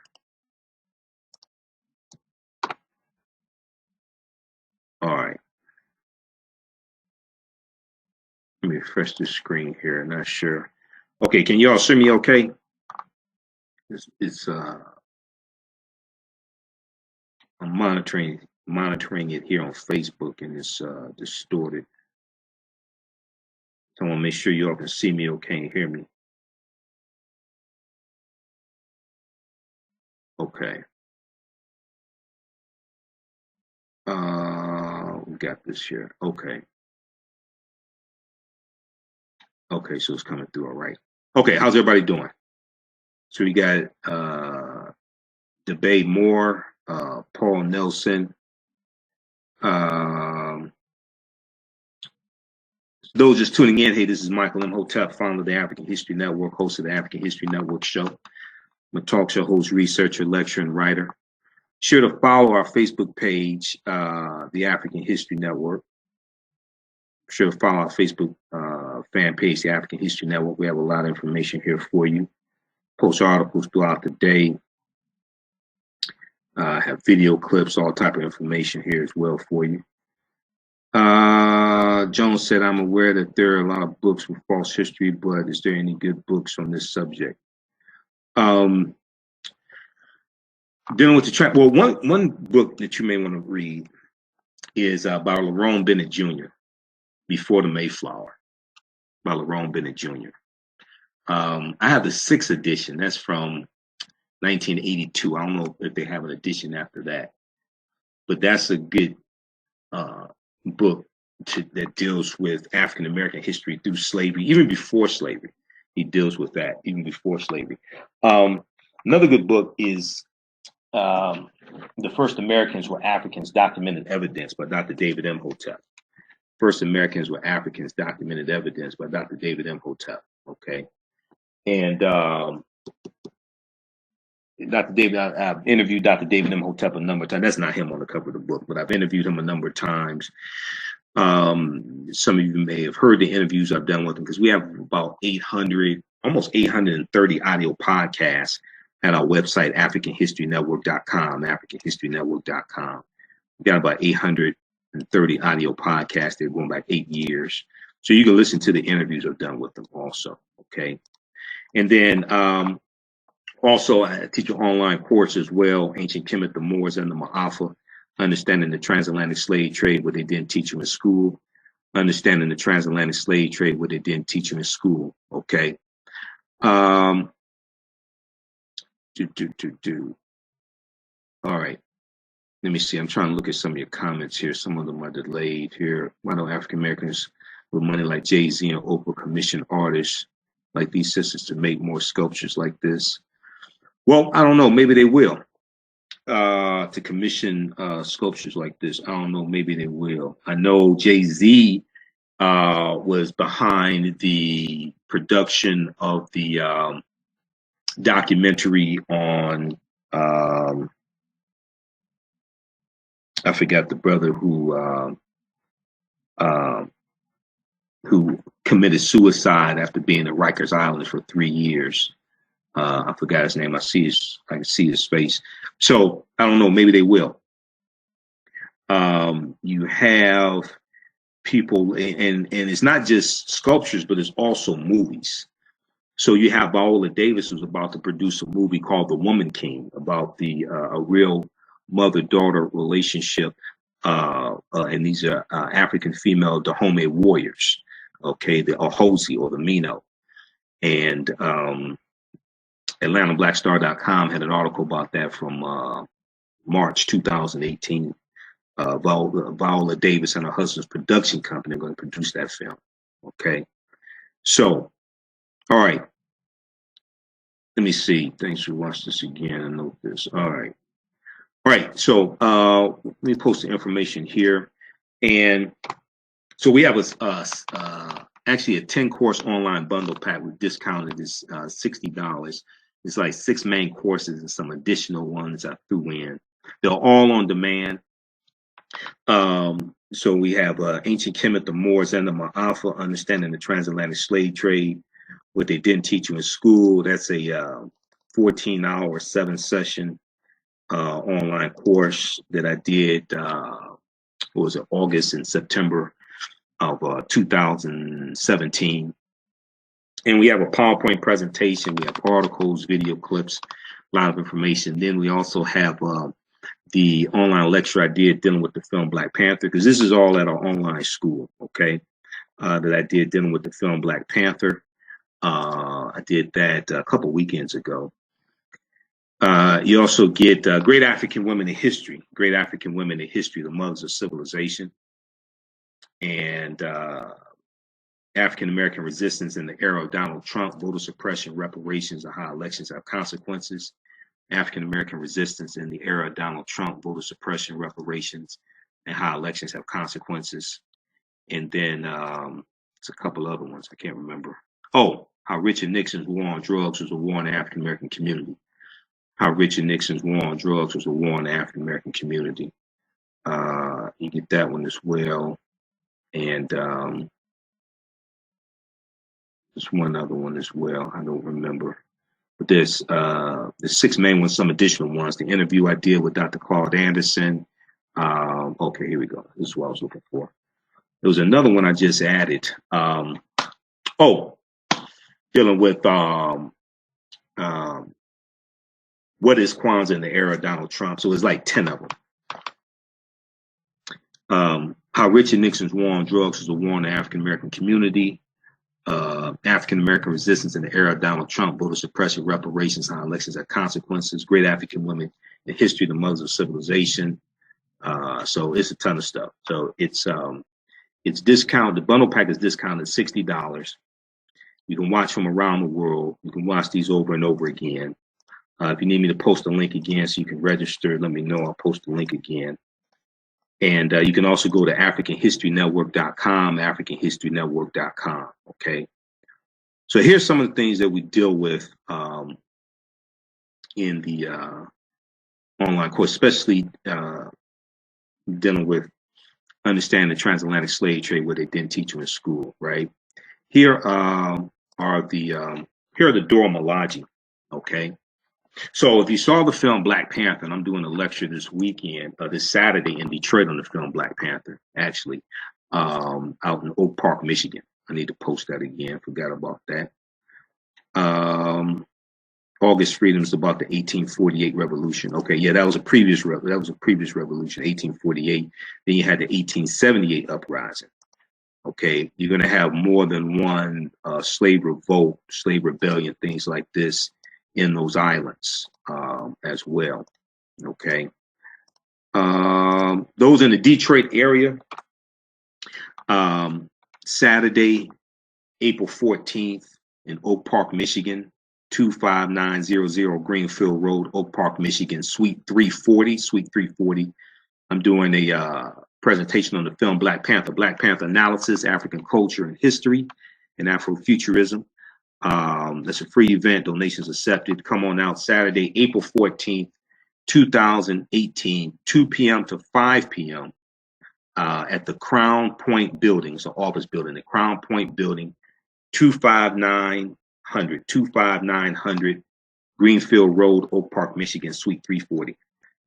Speaker 1: All right. Let me refresh the screen here. Not sure. Okay, can you all see me okay? I'm monitoring it here on Facebook, and it's distorted. So I want to make sure you all can see me okay and hear me. Okay. We got this here. Okay. Okay, so it's coming through all right. Okay, how's everybody doing? So we got DeBay Moore, Paul Nelson. Those just tuning in, hey, this is Michael Imhotep, founder of the African History Network, host of the African History Network show. I'm a talk show host, researcher, lecturer, and writer. Sure to follow our Facebook page, the African History Network. Sure to follow our Facebook fan page, the African History Network. We have a lot of information here for you. Post articles throughout the day. Have video clips, all type of information here as well for you. Jones said, I'm aware that there are a lot of books with false history, but is there any good books on this subject? Dealing with the well, one book that you may want to read is by Lerone Bennett Jr., Before the Mayflower, by Lerone Bennett Jr. I have the 6th edition. That's from 1982. I don't know if they have an edition after that, but that's a good book that deals with African American history through slavery, even before slavery. He deals with that even before slavery. Another good book is The First Americans Were Africans, Documented Evidence by Dr. David Imhotep. First Americans Were Africans, Documented Evidence by Dr. David Imhotep. Okay. And Dr. David, I've interviewed Dr. David Imhotep a number of times. That's not him on the cover of the book, but I've interviewed him a number of times. Some of you may have heard the interviews I've done with him, because we have about 800, almost 830 audio podcasts at our website, AfricanHistoryNetwork.com, AfricanHistoryNetwork.com. We got about 830 audio podcasts. They're going back 8 years. So you can listen to the interviews I've done with them also. Okay. And then also I teach an online course as well, Ancient Kemet, the Moors, and the Ma'afa. Understanding the Transatlantic Slave Trade, what they didn't teach you in school. Understanding the Transatlantic Slave Trade, what they didn't teach you in school. Okay. All right. Let me see. I'm trying to look at some of your comments here. Some of them are delayed here. Why don't African Americans with money like Jay-Z and Oprah commission artists like these sisters to make more sculptures like this? Well, I don't know. Maybe they will. To commission sculptures like this. I don't know. Maybe they will. I know Jay-Z was behind the production of the documentary on I forgot the brother who committed suicide after being at Rikers Island for 3 years. I forgot his name. I can see his face. So I don't know. Maybe they will. You have people, and it's not just sculptures, but it's also movies. So you have Viola Davis, who's about to produce a movie called The Woman King, about a real mother-daughter relationship, and these are African female Dahomey warriors. Okay, the Ohosi or the Mino, and AtlantaBlackStar.com had an article about that from March 2018. Viola Davis and her husband's production company are going to produce that film. Okay, so all right. Let me see. Thanks for watching this again. I note this. All right. All right, so let me post the information here. And so we have actually a 10-course online bundle pack. We've discounted this $60. It's like 6 main courses and some additional ones I threw in. They're all on demand. So we have Ancient Kemet, the Moors, and the Ma'afa, Understanding the Transatlantic Slave Trade, what they didn't teach you in school. That's a 14-hour, 7-session online course that I did, what was it, August and September of 2017. And we have a PowerPoint presentation. We have articles, video clips, a lot of information. Then we also have the online lecture I did dealing with the film Black Panther, because this is all at our online school, okay, that I did dealing with the film Black Panther. I did that a couple weekends ago. You also get Great African Women in History, Great African Women in History, the Mothers of Civilization, and African American Resistance in the Era of Donald Trump, Voter Suppression, Reparations, and How Elections Have Consequences. African American Resistance in the Era of Donald Trump, Voter Suppression, Reparations, and How Elections Have Consequences. And then it's a couple other ones I can't remember. Oh, How Richard Nixon's War on Drugs was a war on the African American community. How Richard Nixon's War on Drugs was a war on the African American community. You get that one as well. And there's one other one as well. I don't remember. But there's 6 main ones, some additional ones. The interview I did with Dr. Claude Anderson. Okay, here we go. This is what I was looking for. There was another one I just added. Dealing with what is Kwanzaa in the era of Donald Trump. So it's like 10 of them. How Richard Nixon's War on Drugs was a war on the African American community. African American Resistance in the era of Donald Trump, Voter Suppression, Reparations, How Elections Have Consequences, Great African Women in History, the Mothers of Civilization. So it's a ton of stuff. So it's discounted. The bundle pack is discounted $60. You can watch from around the world. You can watch these over and over again. If you need me to post a link again so you can register, let me know. I'll post the link again. And you can also go to AfricanHistoryNetwork.com, AfricanHistoryNetwork.com. Okay. So here's some of the things that we deal with in the online course, especially dealing with understanding the transatlantic slave trade, what they didn't teach you in school, right? Here are the Dora Milaje. Okay. So if you saw the film Black Panther, and I'm doing a lecture this weekend, this Saturday in Detroit on the film Black Panther, actually, out in Oak Park, Michigan. I need to post that again. Forgot about that. August Freedom is about the 1848 revolution. Okay, yeah, that was a previous revolution, 1848. Then you had the 1878 uprising. Okay, you're going to have more than one slave revolt, slave rebellion, things like this in those islands as well. Okay, those in the Detroit area, Saturday, April 14th in Oak Park, Michigan, 25900 Greenfield Road, Oak Park, Michigan, Suite 340. I'm doing a presentation on the film Black Panther Analysis, African Culture and History, and Afrofuturism. That's a free event, donations accepted. Come on out Saturday, April 14th, 2018, 2 p.m. to 5 p.m. At the Crown Point Building. It's an office building, the Crown Point Building, 25900 Greenfield Road, Oak Park, Michigan, Suite 340.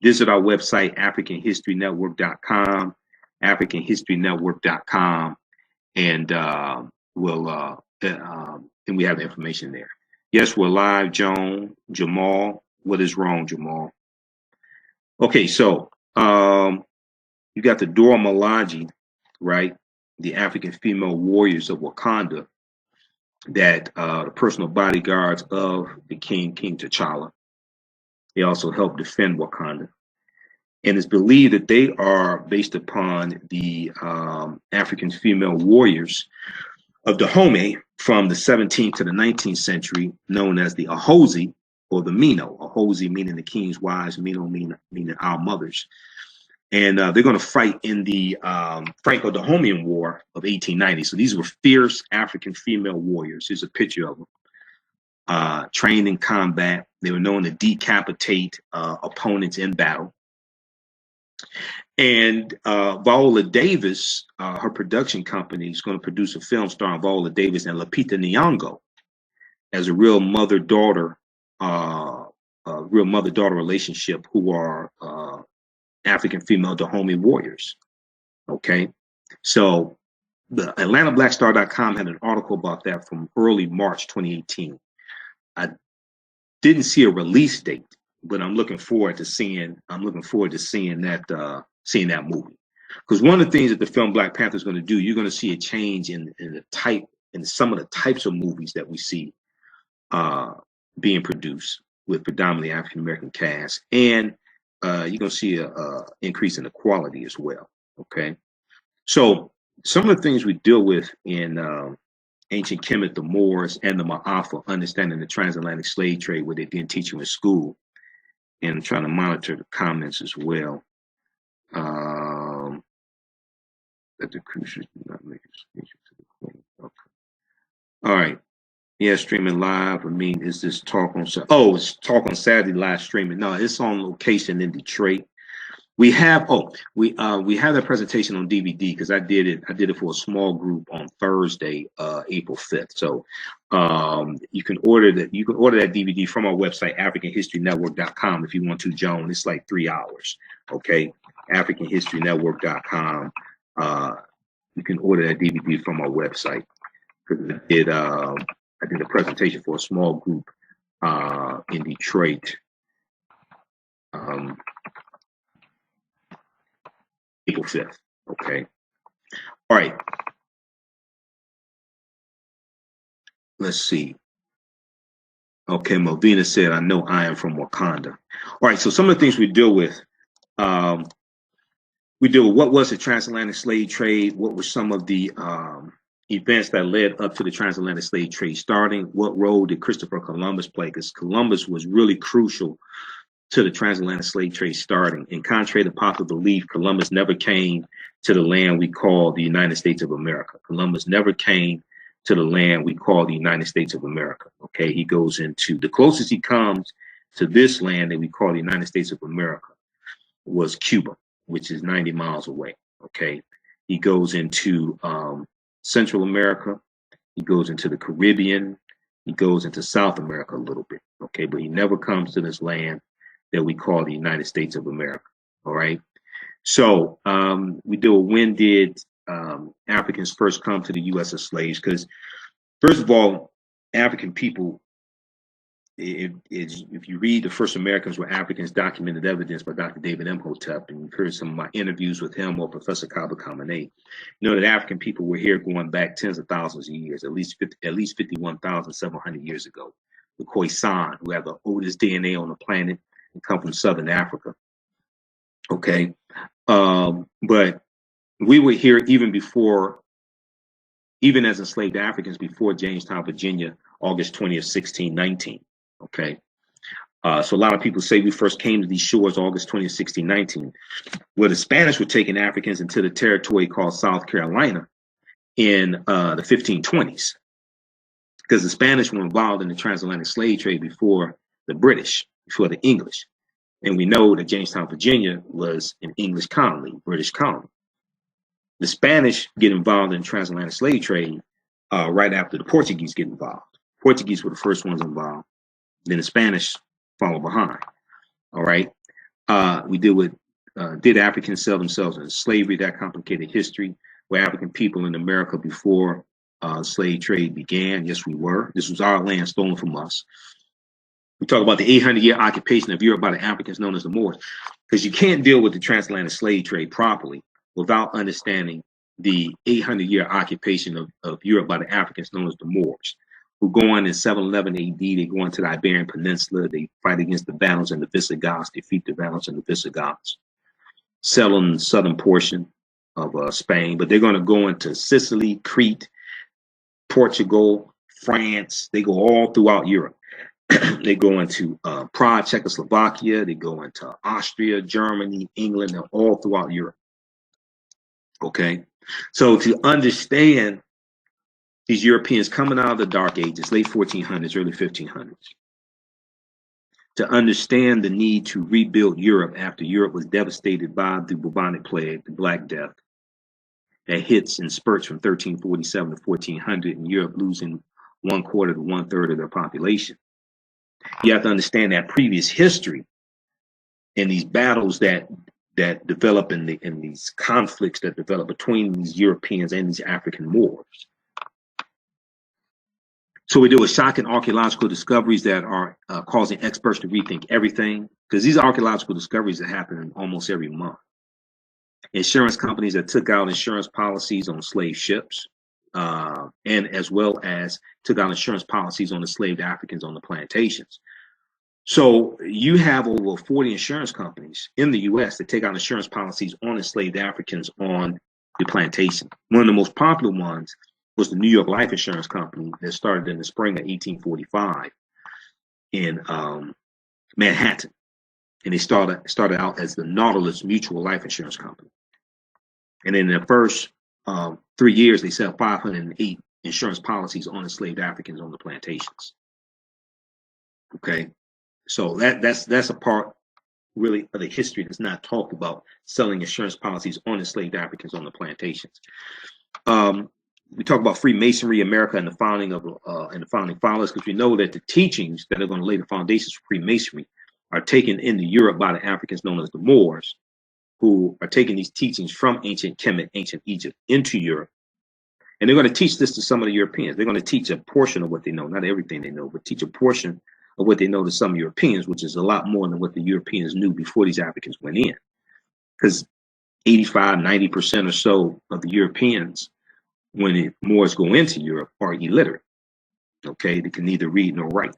Speaker 1: Visit our website, AfricanHistoryNetwork.com, AfricanHistoryNetwork.com, and and we have information there. Yes, we're live, Jamal. What is wrong, Jamal? Okay, so you got the Dora Milaje, right? The African female warriors of Wakanda, that the personal bodyguards of the King T'Challa. They also help defend Wakanda. And it's believed that they are based upon the African female warriors of Dahomey from the 17th to the 19th century, known as the Ahosi, or the Mino, Ahosi meaning the king's wives, Mino meaning our mothers. And they're going to fight in the Franco-Dahomean War of 1890. So these were fierce African female warriors. Here's a picture of them. Trained in combat. They were known to decapitate opponents in battle. And Viola Davis, her production company, is going to produce a film starring Viola Davis and Lupita Nyong'o as a real mother-daughter relationship who are African female Dahomey warriors. Okay, so the AtlantaBlackStar.com had an article about that from early March 2018. I didn't see a release date, but I'm looking forward to seeing that movie, because one of the things that the film Black Panther is going to do, you're going to see a change in some of the types of movies that we see being produced with predominantly African American cast, and you're going to see a increase in the quality as well. Okay, so some of the things we deal with in ancient Kemet, the Moors, and the Ma'afa, understanding the transatlantic slave trade, what they didn't teach you in school, and I'm trying to monitor the comments as well. That the crucial do not make a speech to the queen. Okay. All right. Yeah, streaming live. I mean, is this talk on? Oh, it's talk on Saturday live streaming. No, it's on location in Detroit. We have we have that presentation on DVD because I did it for a small group on Thursday, April 5th. So you can order that DVD from our website, AfricanHistoryNetwork.com, if you want to, Joan. It's like 3 hours. Okay, AfricanHistoryNetwork.com. You can order that DVD from our website, because I did a presentation for a small group in Detroit. April 5th. Okay. All right. Let's see. Okay, Melvina said, I know I am from Wakanda. All right, so some of the things we deal with what was the transatlantic slave trade, what were some of the events that led up to the transatlantic slave trade starting, what role did Christopher Columbus play, because Columbus was really crucial to the transatlantic slave trade starting. And contrary to popular belief, Columbus never came to the land we call the United States of America. Columbus never came to the land we call the United States of America. Okay, he goes into the closest he comes to this land that we call the United States of America was Cuba, which is 90 miles away. Okay, he goes into Central America, he goes into the Caribbean, he goes into South America a little bit. Okay, but he never comes to this land that we call the United States of America. All right. So we do when did Africans first come to the U.S. as slaves? Because first of all, African people, if you read the first Americans were Africans, documented evidence by Dr. David Imhotep, and you've heard some of my interviews with him or Professor Kaba Kamene, you know that African people were here going back tens of thousands of years, at least 51,700 years ago. The Khoisan, who have the oldest DNA on the planet, and come from Southern Africa. Okay, but we were here even as enslaved Africans before Jamestown, Virginia, August 20th, 1619. Okay, so a lot of people say we first came to these shores August 20th, 1619. Well, the Spanish were taking Africans into the territory called South Carolina in the 1520s, because the Spanish were involved in the transatlantic slave trade before the British, before the English. And we know that Jamestown, Virginia was an English colony, British colony. The Spanish get involved in transatlantic slave trade right after the Portuguese get involved. Portuguese were the first ones involved. Then the Spanish follow behind. All right. We deal with, did Africans sell themselves into slavery? That complicated history. Were African people in America before slave trade began? Yes, we were. This was our land stolen from us. We talk about the 800-year occupation of Europe by the Africans known as the Moors, because you can't deal with the transatlantic slave trade properly without understanding the 800-year occupation of Europe by the Africans known as the Moors, who go on in 711 AD. They go into the Iberian Peninsula. They fight against the Vandals and the Visigoths, defeat the Vandals and the Visigoths, settle in the southern portion of Spain. But they're going to go into Sicily, Crete, Portugal, France. They go all throughout Europe. They go into Prague, Czechoslovakia. They go into Austria, Germany, England, and all throughout Europe. Okay, so to understand these Europeans coming out of the Dark Ages, late 1400s, early 1500s, to understand the need to rebuild Europe after Europe was devastated by the bubonic plague, the Black Death, that hits in spurts from 1347 to 1400, and Europe losing 1/4 to 1/3 of their population. You have to understand that previous history and these battles that develop in these conflicts that develop between these Europeans and these African Moors. So we do with shocking archaeological discoveries that are causing experts to rethink everything, because these are archaeological discoveries that happen almost every month. Insurance companies that took out insurance policies on slave ships, and as well as took out insurance policies on the enslaved Africans on the plantations. So you have over 40 insurance companies in the U.S. that take out insurance policies on enslaved Africans on the plantation. One of the most popular ones was the New York Life Insurance Company that started in the spring of 1845 in Manhattan. And they started out as the Nautilus Mutual Life Insurance Company. And in the first 3 years, they sell 508 insurance policies on enslaved Africans on the plantations. Okay, so that's a part really of the history that's not talked about, selling insurance policies on enslaved Africans on the plantations. We talk about Freemasonry, America, and the founding of and the founding fathers, because we know that the teachings that are going to lay the foundations for Freemasonry are taken into Europe by the Africans known as the Moors, who are taking these teachings from ancient Kemet, ancient Egypt, into Europe. And they're going to teach this to some of the Europeans. They're going to teach a portion of what they know, not everything they know, but teach a portion of what they know to some Europeans, which is a lot more than what the Europeans knew before these Africans went in. Because 85, 90% or so of the Europeans, when the Moors go into Europe, are illiterate. Okay, they can neither read nor write.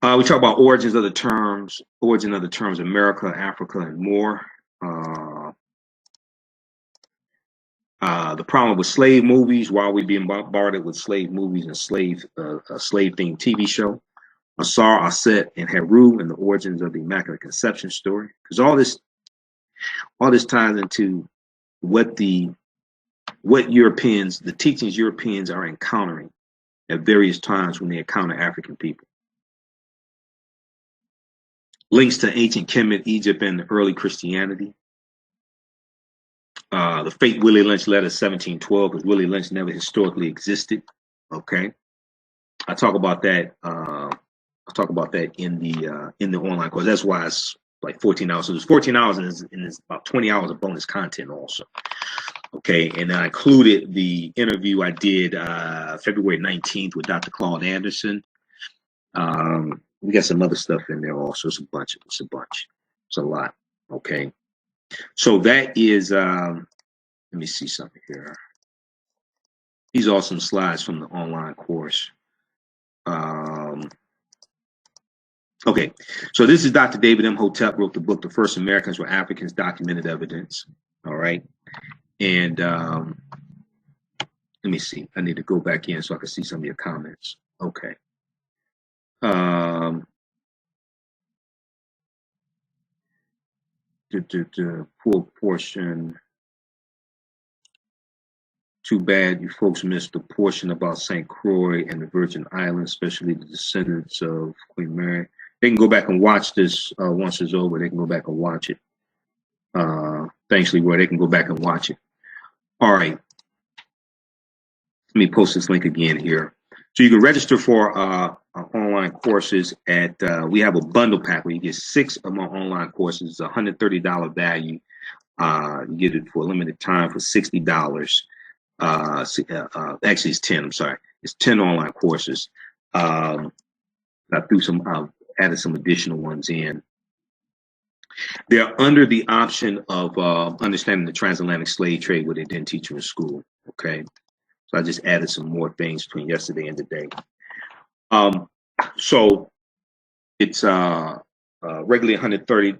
Speaker 1: We talk about origin of the terms America, Africa, and more. The problem with slave movies, while we're being bombarded with slave movies and slave-themed TV show, Asar, Aset, and Heru, and the origins of the Immaculate Conception story, because all this ties into what Europeans, the teachings Europeans are encountering at various times when they encounter African people. Links to ancient Kemet, Egypt, and early Christianity. The fake Willie Lynch letter 1712, because Willie Lynch never historically existed. Okay, I talk about that. In the online course. That's why it's like 14 hours. So there's 14 hours, and there's about 20 hours of bonus content also. Okay, and I included the interview I did February 19th with Dr. Claude Anderson. We got some other stuff in there also. It's a lot. Okay, so that is. Let me see something here. These are some slides from the online course. Okay, so this is Dr. David Imhotep, wrote the book, The First Americans Were Africans, Documented Evidence. All right, and let me see. I need to go back in so I can see some of your comments. Okay. The poor portion. Too bad you folks missed the portion about St. Croix and the Virgin Islands, especially the descendants of Queen Mary. They can go back and watch this once it's over. They can go back and watch it. Thanks, Leroy. They can go back and watch it. All right. Let me post this link again here. So you can register for online courses at, we have a bundle pack where you get 6 of my online courses. It's a $130 value. You get it for a limited time for $60. Actually, it's 10. I'm sorry. It's 10 online courses. I added some additional ones in. They're under the option of understanding the transatlantic slave trade, where they didn't teach you in school. Okay, so I just added some more things between yesterday and today. So it's regularly $130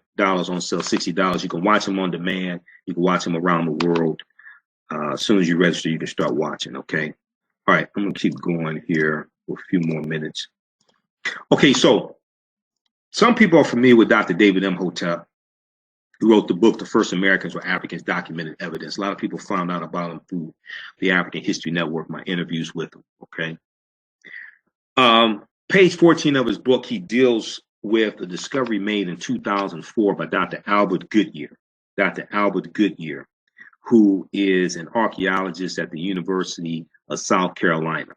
Speaker 1: on sale, $60. You can watch them on demand. You can watch them around the world. As soon as you register, you can start watching. Okay. All right. I'm gonna keep going here for a few more minutes. Okay, so some people are familiar with Dr. David Imhotep, who wrote the book, The First Americans Were Africans, Documented Evidence. A lot of people found out about him through the African History Network, my interviews with him, okay? Page 14 of his book, he deals with the discovery made in 2004 by Dr. Albert Goodyear. Dr. Albert Goodyear, who is an archaeologist at the University of South Carolina.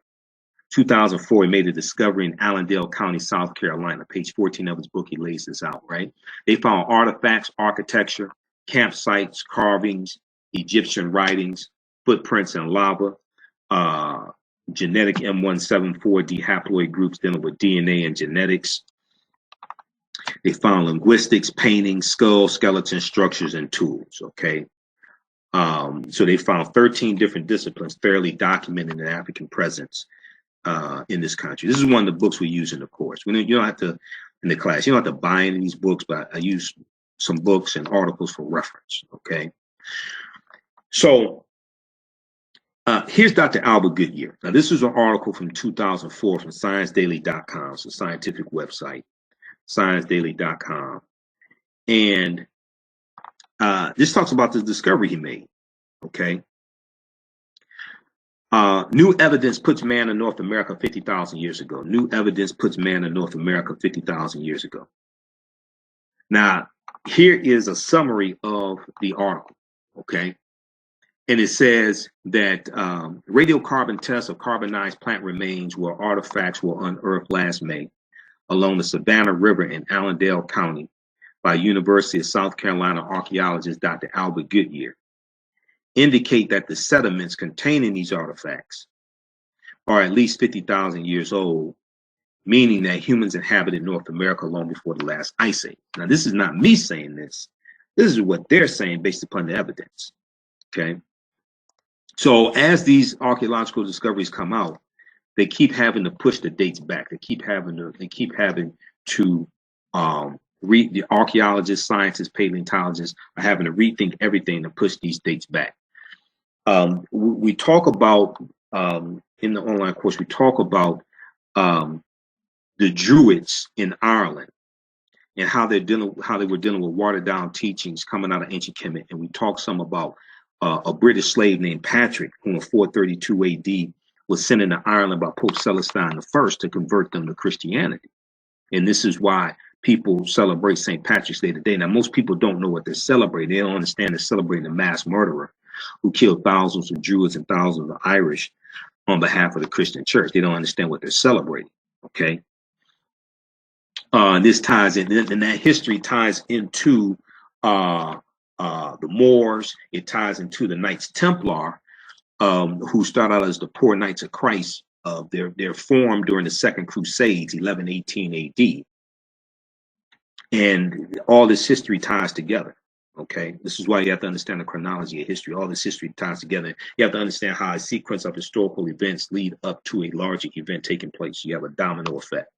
Speaker 1: 2004, he made a discovery in Allendale County, South Carolina. Page 14 of his book, he lays this out, right? They found artifacts, architecture, campsites, carvings, Egyptian writings, footprints in lava, genetic M174D haploid groups dealing with DNA and genetics. They found linguistics, paintings, skulls, skeletons, structures, and tools, okay? So they found 13 different disciplines fairly documented in African presence in this country. This is one of the books we use in the course. You don't have to, in the class, you don't have to buy any of these books, but I use some books and articles for reference, okay? So here's Dr. Albert Goodyear. Now, this is an article from 2004 from ScienceDaily.com. It's a scientific website, ScienceDaily.com. And this talks about the discovery he made, okay? New evidence puts man in North America 50,000 years ago. New evidence puts man in North America 50,000 years ago. Now, here is a summary of the article, okay? And it says that radiocarbon tests of carbonized plant remains where artifacts were unearthed last May along the Savannah River in Allendale County by University of South Carolina archaeologist Dr. Albert Goodyear indicate that the sediments containing these artifacts are at least 50,000 years old, meaning that humans inhabited North America long before the last ice age. Now, this is not me saying this. This is what they're saying based upon the evidence, okay? So as these archaeological discoveries come out, they keep having to push the dates back. They keep having to read, the archaeologists, scientists, paleontologists are having to rethink everything to push these dates back. We talk about in the online course, we talk about the Druids in Ireland and how they were dealing with watered down teachings coming out of ancient Kemet, and we talk some about a British slave named Patrick, who in 432 AD was sent into Ireland by Pope Celestine I to convert them to Christianity. And this is why people celebrate St. Patrick's Day today. Now, most people don't know what they're celebrating. They don't understand they're celebrating a mass murderer who killed thousands of Druids and thousands of Irish on behalf of the Christian church. They don't understand what they're celebrating, okay? This ties in, and that history ties into the Moors. It ties into the Knights Templar, who start out as the Poor Knights of Christ. They're formed during the Second Crusades, 1118 AD. And all this history ties together, okay? This is why you have to understand the chronology of history. All this history ties together. You have to understand how a sequence of historical events lead up to a larger event taking place. You have a domino effect.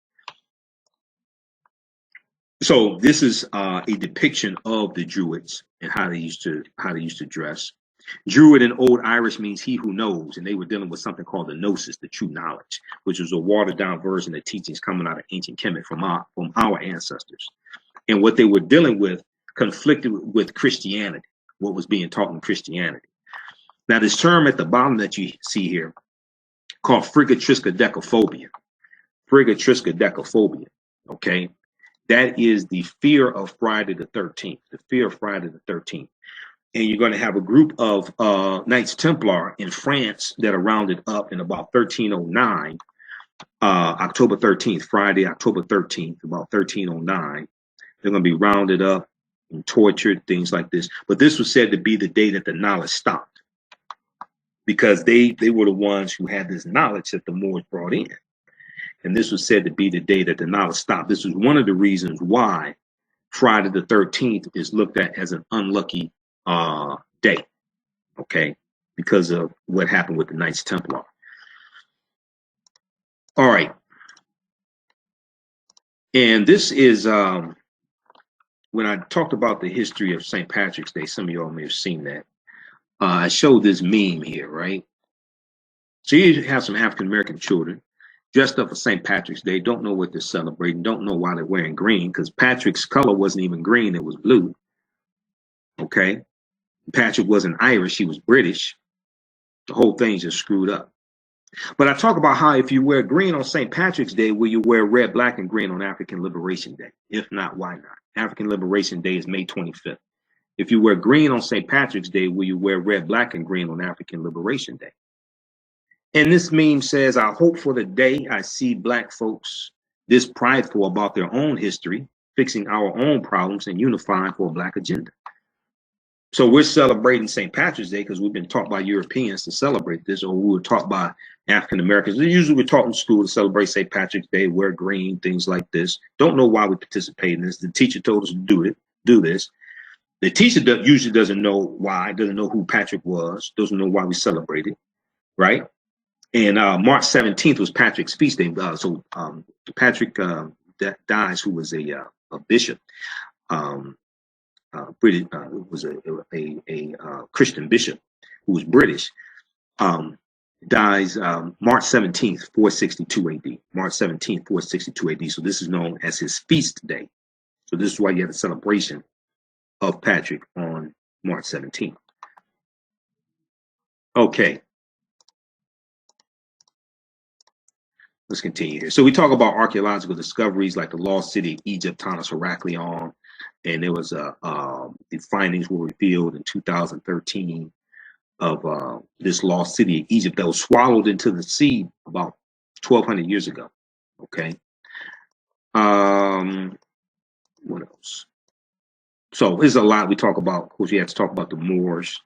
Speaker 1: So this is a depiction of the Druids and how they used to dress. Druid in Old Irish means he who knows, and they were dealing with something called the gnosis, the true knowledge, which was a watered down version of teachings coming out of ancient Kemet from our ancestors. And what they were dealing with conflicted with Christianity, what was being taught in Christianity. Now, this term at the bottom that you see here, called frigatriskaidekaphobia, okay? That is the fear of Friday the 13th, the fear of Friday the 13th. And you're going to have a group of Knights Templar in France that are rounded up in about 1309, October 13th, Friday, October 13th, about 1309. They're going to be rounded up and tortured, things like this. But this was said to be the day that the knowledge stopped, because they were the ones who had this knowledge that the Moors brought in. And this was said to be the day that the knowledge stopped. This was one of the reasons why Friday the 13th is looked at as an unlucky day, okay, because of what happened with the Knights Templar. All right. And this is when I talked about the history of St. Patrick's Day, some of y'all may have seen that. I showed this meme here, right? So you have some African American children dressed up for St. Patrick's Day, don't know what they're celebrating, don't know why they're wearing green, because Patrick's color wasn't even green, it was blue. Okay? Patrick wasn't Irish, he was British. The whole thing's just screwed up. But I talk about how if you wear green on St. Patrick's Day, will you wear red, black, and green on African Liberation Day? If not, why not? African Liberation Day is May 25th. If you wear green on St. Patrick's Day, will you wear red, black, and green on African Liberation Day? And this meme says, I hope for the day I see black folks this prideful about their own history, fixing our own problems and unifying for a black agenda. So we're celebrating St. Patrick's Day because we've been taught by Europeans to celebrate this, or we were taught by African Americans. Usually we're taught in school to celebrate St. Patrick's Day, wear green, things like this. Don't know why we participate in this. The teacher told us to do this. The teacher usually doesn't know why, doesn't know who Patrick was, doesn't know why we celebrate it, right? And March 17th was Patrick's feast day. So Patrick dies, who was a bishop, British, was a Christian bishop who was British, dies March 17th, 462 AD. March 17th, 462 AD. So this is known as his feast day. So this is why you have a celebration of Patrick on March 17th. Okay. Let's continue here. So we talk about archaeological discoveries like the lost city of Egypt, Tanis Heraklion, and there was the findings were revealed in 2013 of this lost city of Egypt that was swallowed into the sea about 1,200 years ago. Okay. What else? So there's a lot we talk about. Of course, we have to talk about the Moors.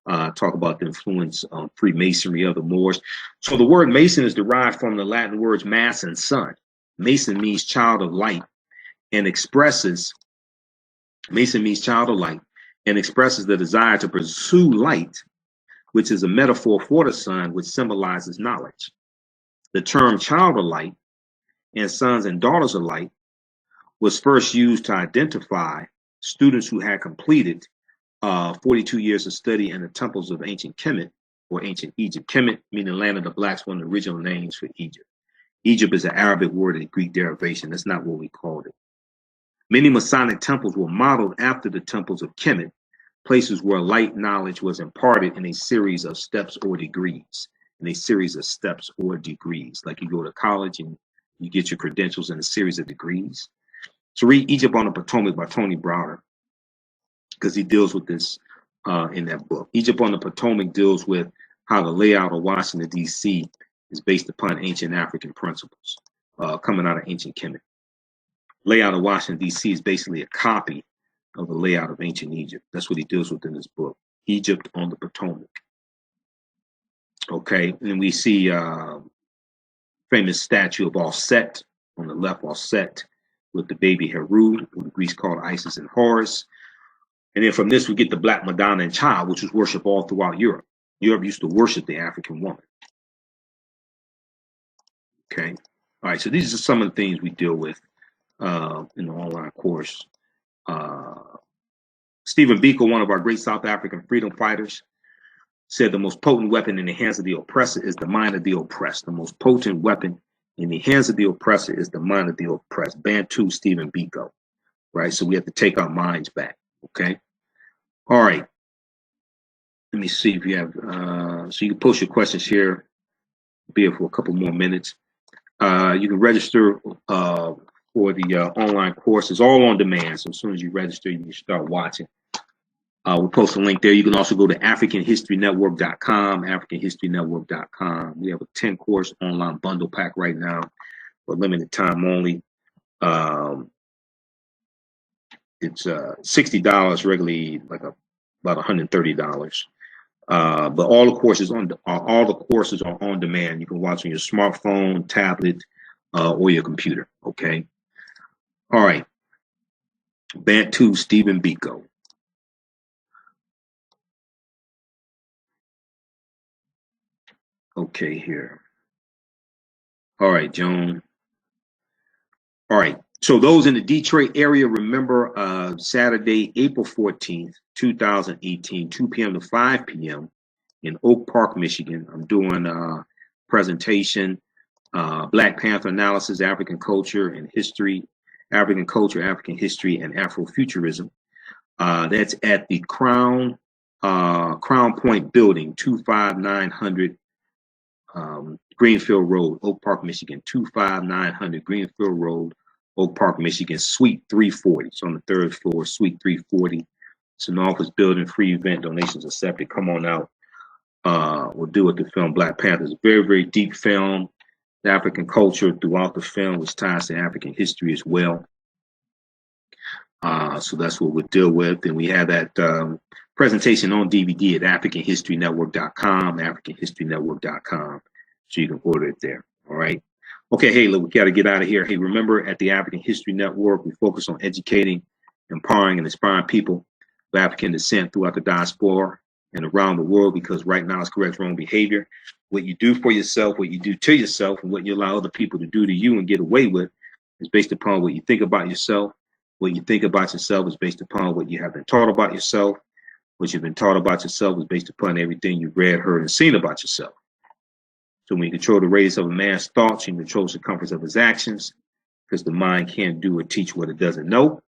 Speaker 1: Talk about the influence of Freemasonry of the Moors. So the word Mason is derived from the Latin words mass and sun. Mason means child of light and expresses, Mason means child of light and expresses the desire to pursue light, which is a metaphor for the sun, which symbolizes knowledge. The term child of light and sons and daughters of light was first used to identify students who had completed 42 years of study in the temples of ancient Kemet or ancient Egypt. Kemet, meaning land of the blacks, one of the original names for Egypt. Egypt is an Arabic word and Greek derivation. That's not what we called it. Many Masonic temples were modeled after the temples of Kemet, places where light knowledge was imparted in a series of steps or degrees. Like you go to college and you get your credentials in a series of degrees. So read Egypt on the Potomac by Tony Browder, because he deals with this in that book. Egypt on the Potomac deals with how the layout of Washington, D.C. is based upon ancient African principles coming out of ancient Kemet. Layout of Washington, D.C. is basically a copy of the layout of ancient Egypt. That's what he deals with in this book, Egypt on the Potomac. Okay, and we see famous statue of All-Set on the left, All-Set with the baby Heru, what the Greeks called Isis and Horus. And then from this, we get the Black Madonna and Child, which was worshipped all throughout Europe. Europe used to worship the African woman. Okay. All right. So these are some of the things we deal with in the online course. Stephen Biko, one of our great South African freedom fighters, said the most potent weapon in the hands of the oppressor is the mind of the oppressed. The most potent weapon in the hands of the oppressor is the mind of the oppressed. Bantu Stephen Biko. Right. So we have to take our minds back. Okay. All right. Let me see if you have, so you can post your questions here, be here for a couple more minutes. You can register for the online course. It's all on demand. So as soon as you register, you can start watching. We'll post a link there. You can also go to AfricanHistoryNetwork.com, AfricanHistoryNetwork.com. We have a 10-course online bundle pack right now for limited time only. It's $60 regularly, like about $130. But all the courses are on demand. You can watch on your smartphone, tablet, or your computer. Okay. All right. Bantu Stephen Biko. Okay, here. All right, Joan. All right. So those in the Detroit area, remember Saturday, April 14th, 2018, 2 p.m. to 5 p.m. in Oak Park, Michigan. I'm doing a presentation Black Panther analysis, African culture and history, African culture, African history, and Afrofuturism. That's at the Crown Point Building, 25900 Greenfield Road, Oak Park, Michigan. 25900 Greenfield Road, Oak Park, Michigan. Suite 340. It's on the third floor, Suite 340. It's an office building, free event, donations accepted. Come on out. We'll do it. The film Black Panther is a very, very deep film. The African culture throughout the film, which ties to African history as well. So that's what we'll deal with. And we have that presentation on DVD at AfricanHistoryNetwork.com, AfricanHistoryNetwork.com. So you can order it there. All right. Okay. Hey, look, we got to get out of here. Hey, remember, at the African History Network, we focus on educating, empowering, and inspiring people of African descent throughout the diaspora and around the world, because right now it's correct wrong behavior. What you do for yourself, what you do to yourself, and what you allow other people to do to you and get away with is based upon what you think about yourself. What you think about yourself is based upon what you have been taught about yourself. What you've been taught about yourself is based upon everything you've read, heard, and seen about yourself. So when you control the radius of a man's thoughts, you control the circumference of his actions, because the mind can't do or teach what it doesn't know.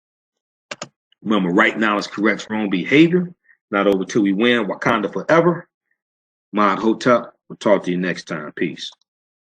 Speaker 1: Remember, right now is correct wrong behavior. Not over till we win. Wakanda forever. Imhotep. We'll talk to you next time. Peace.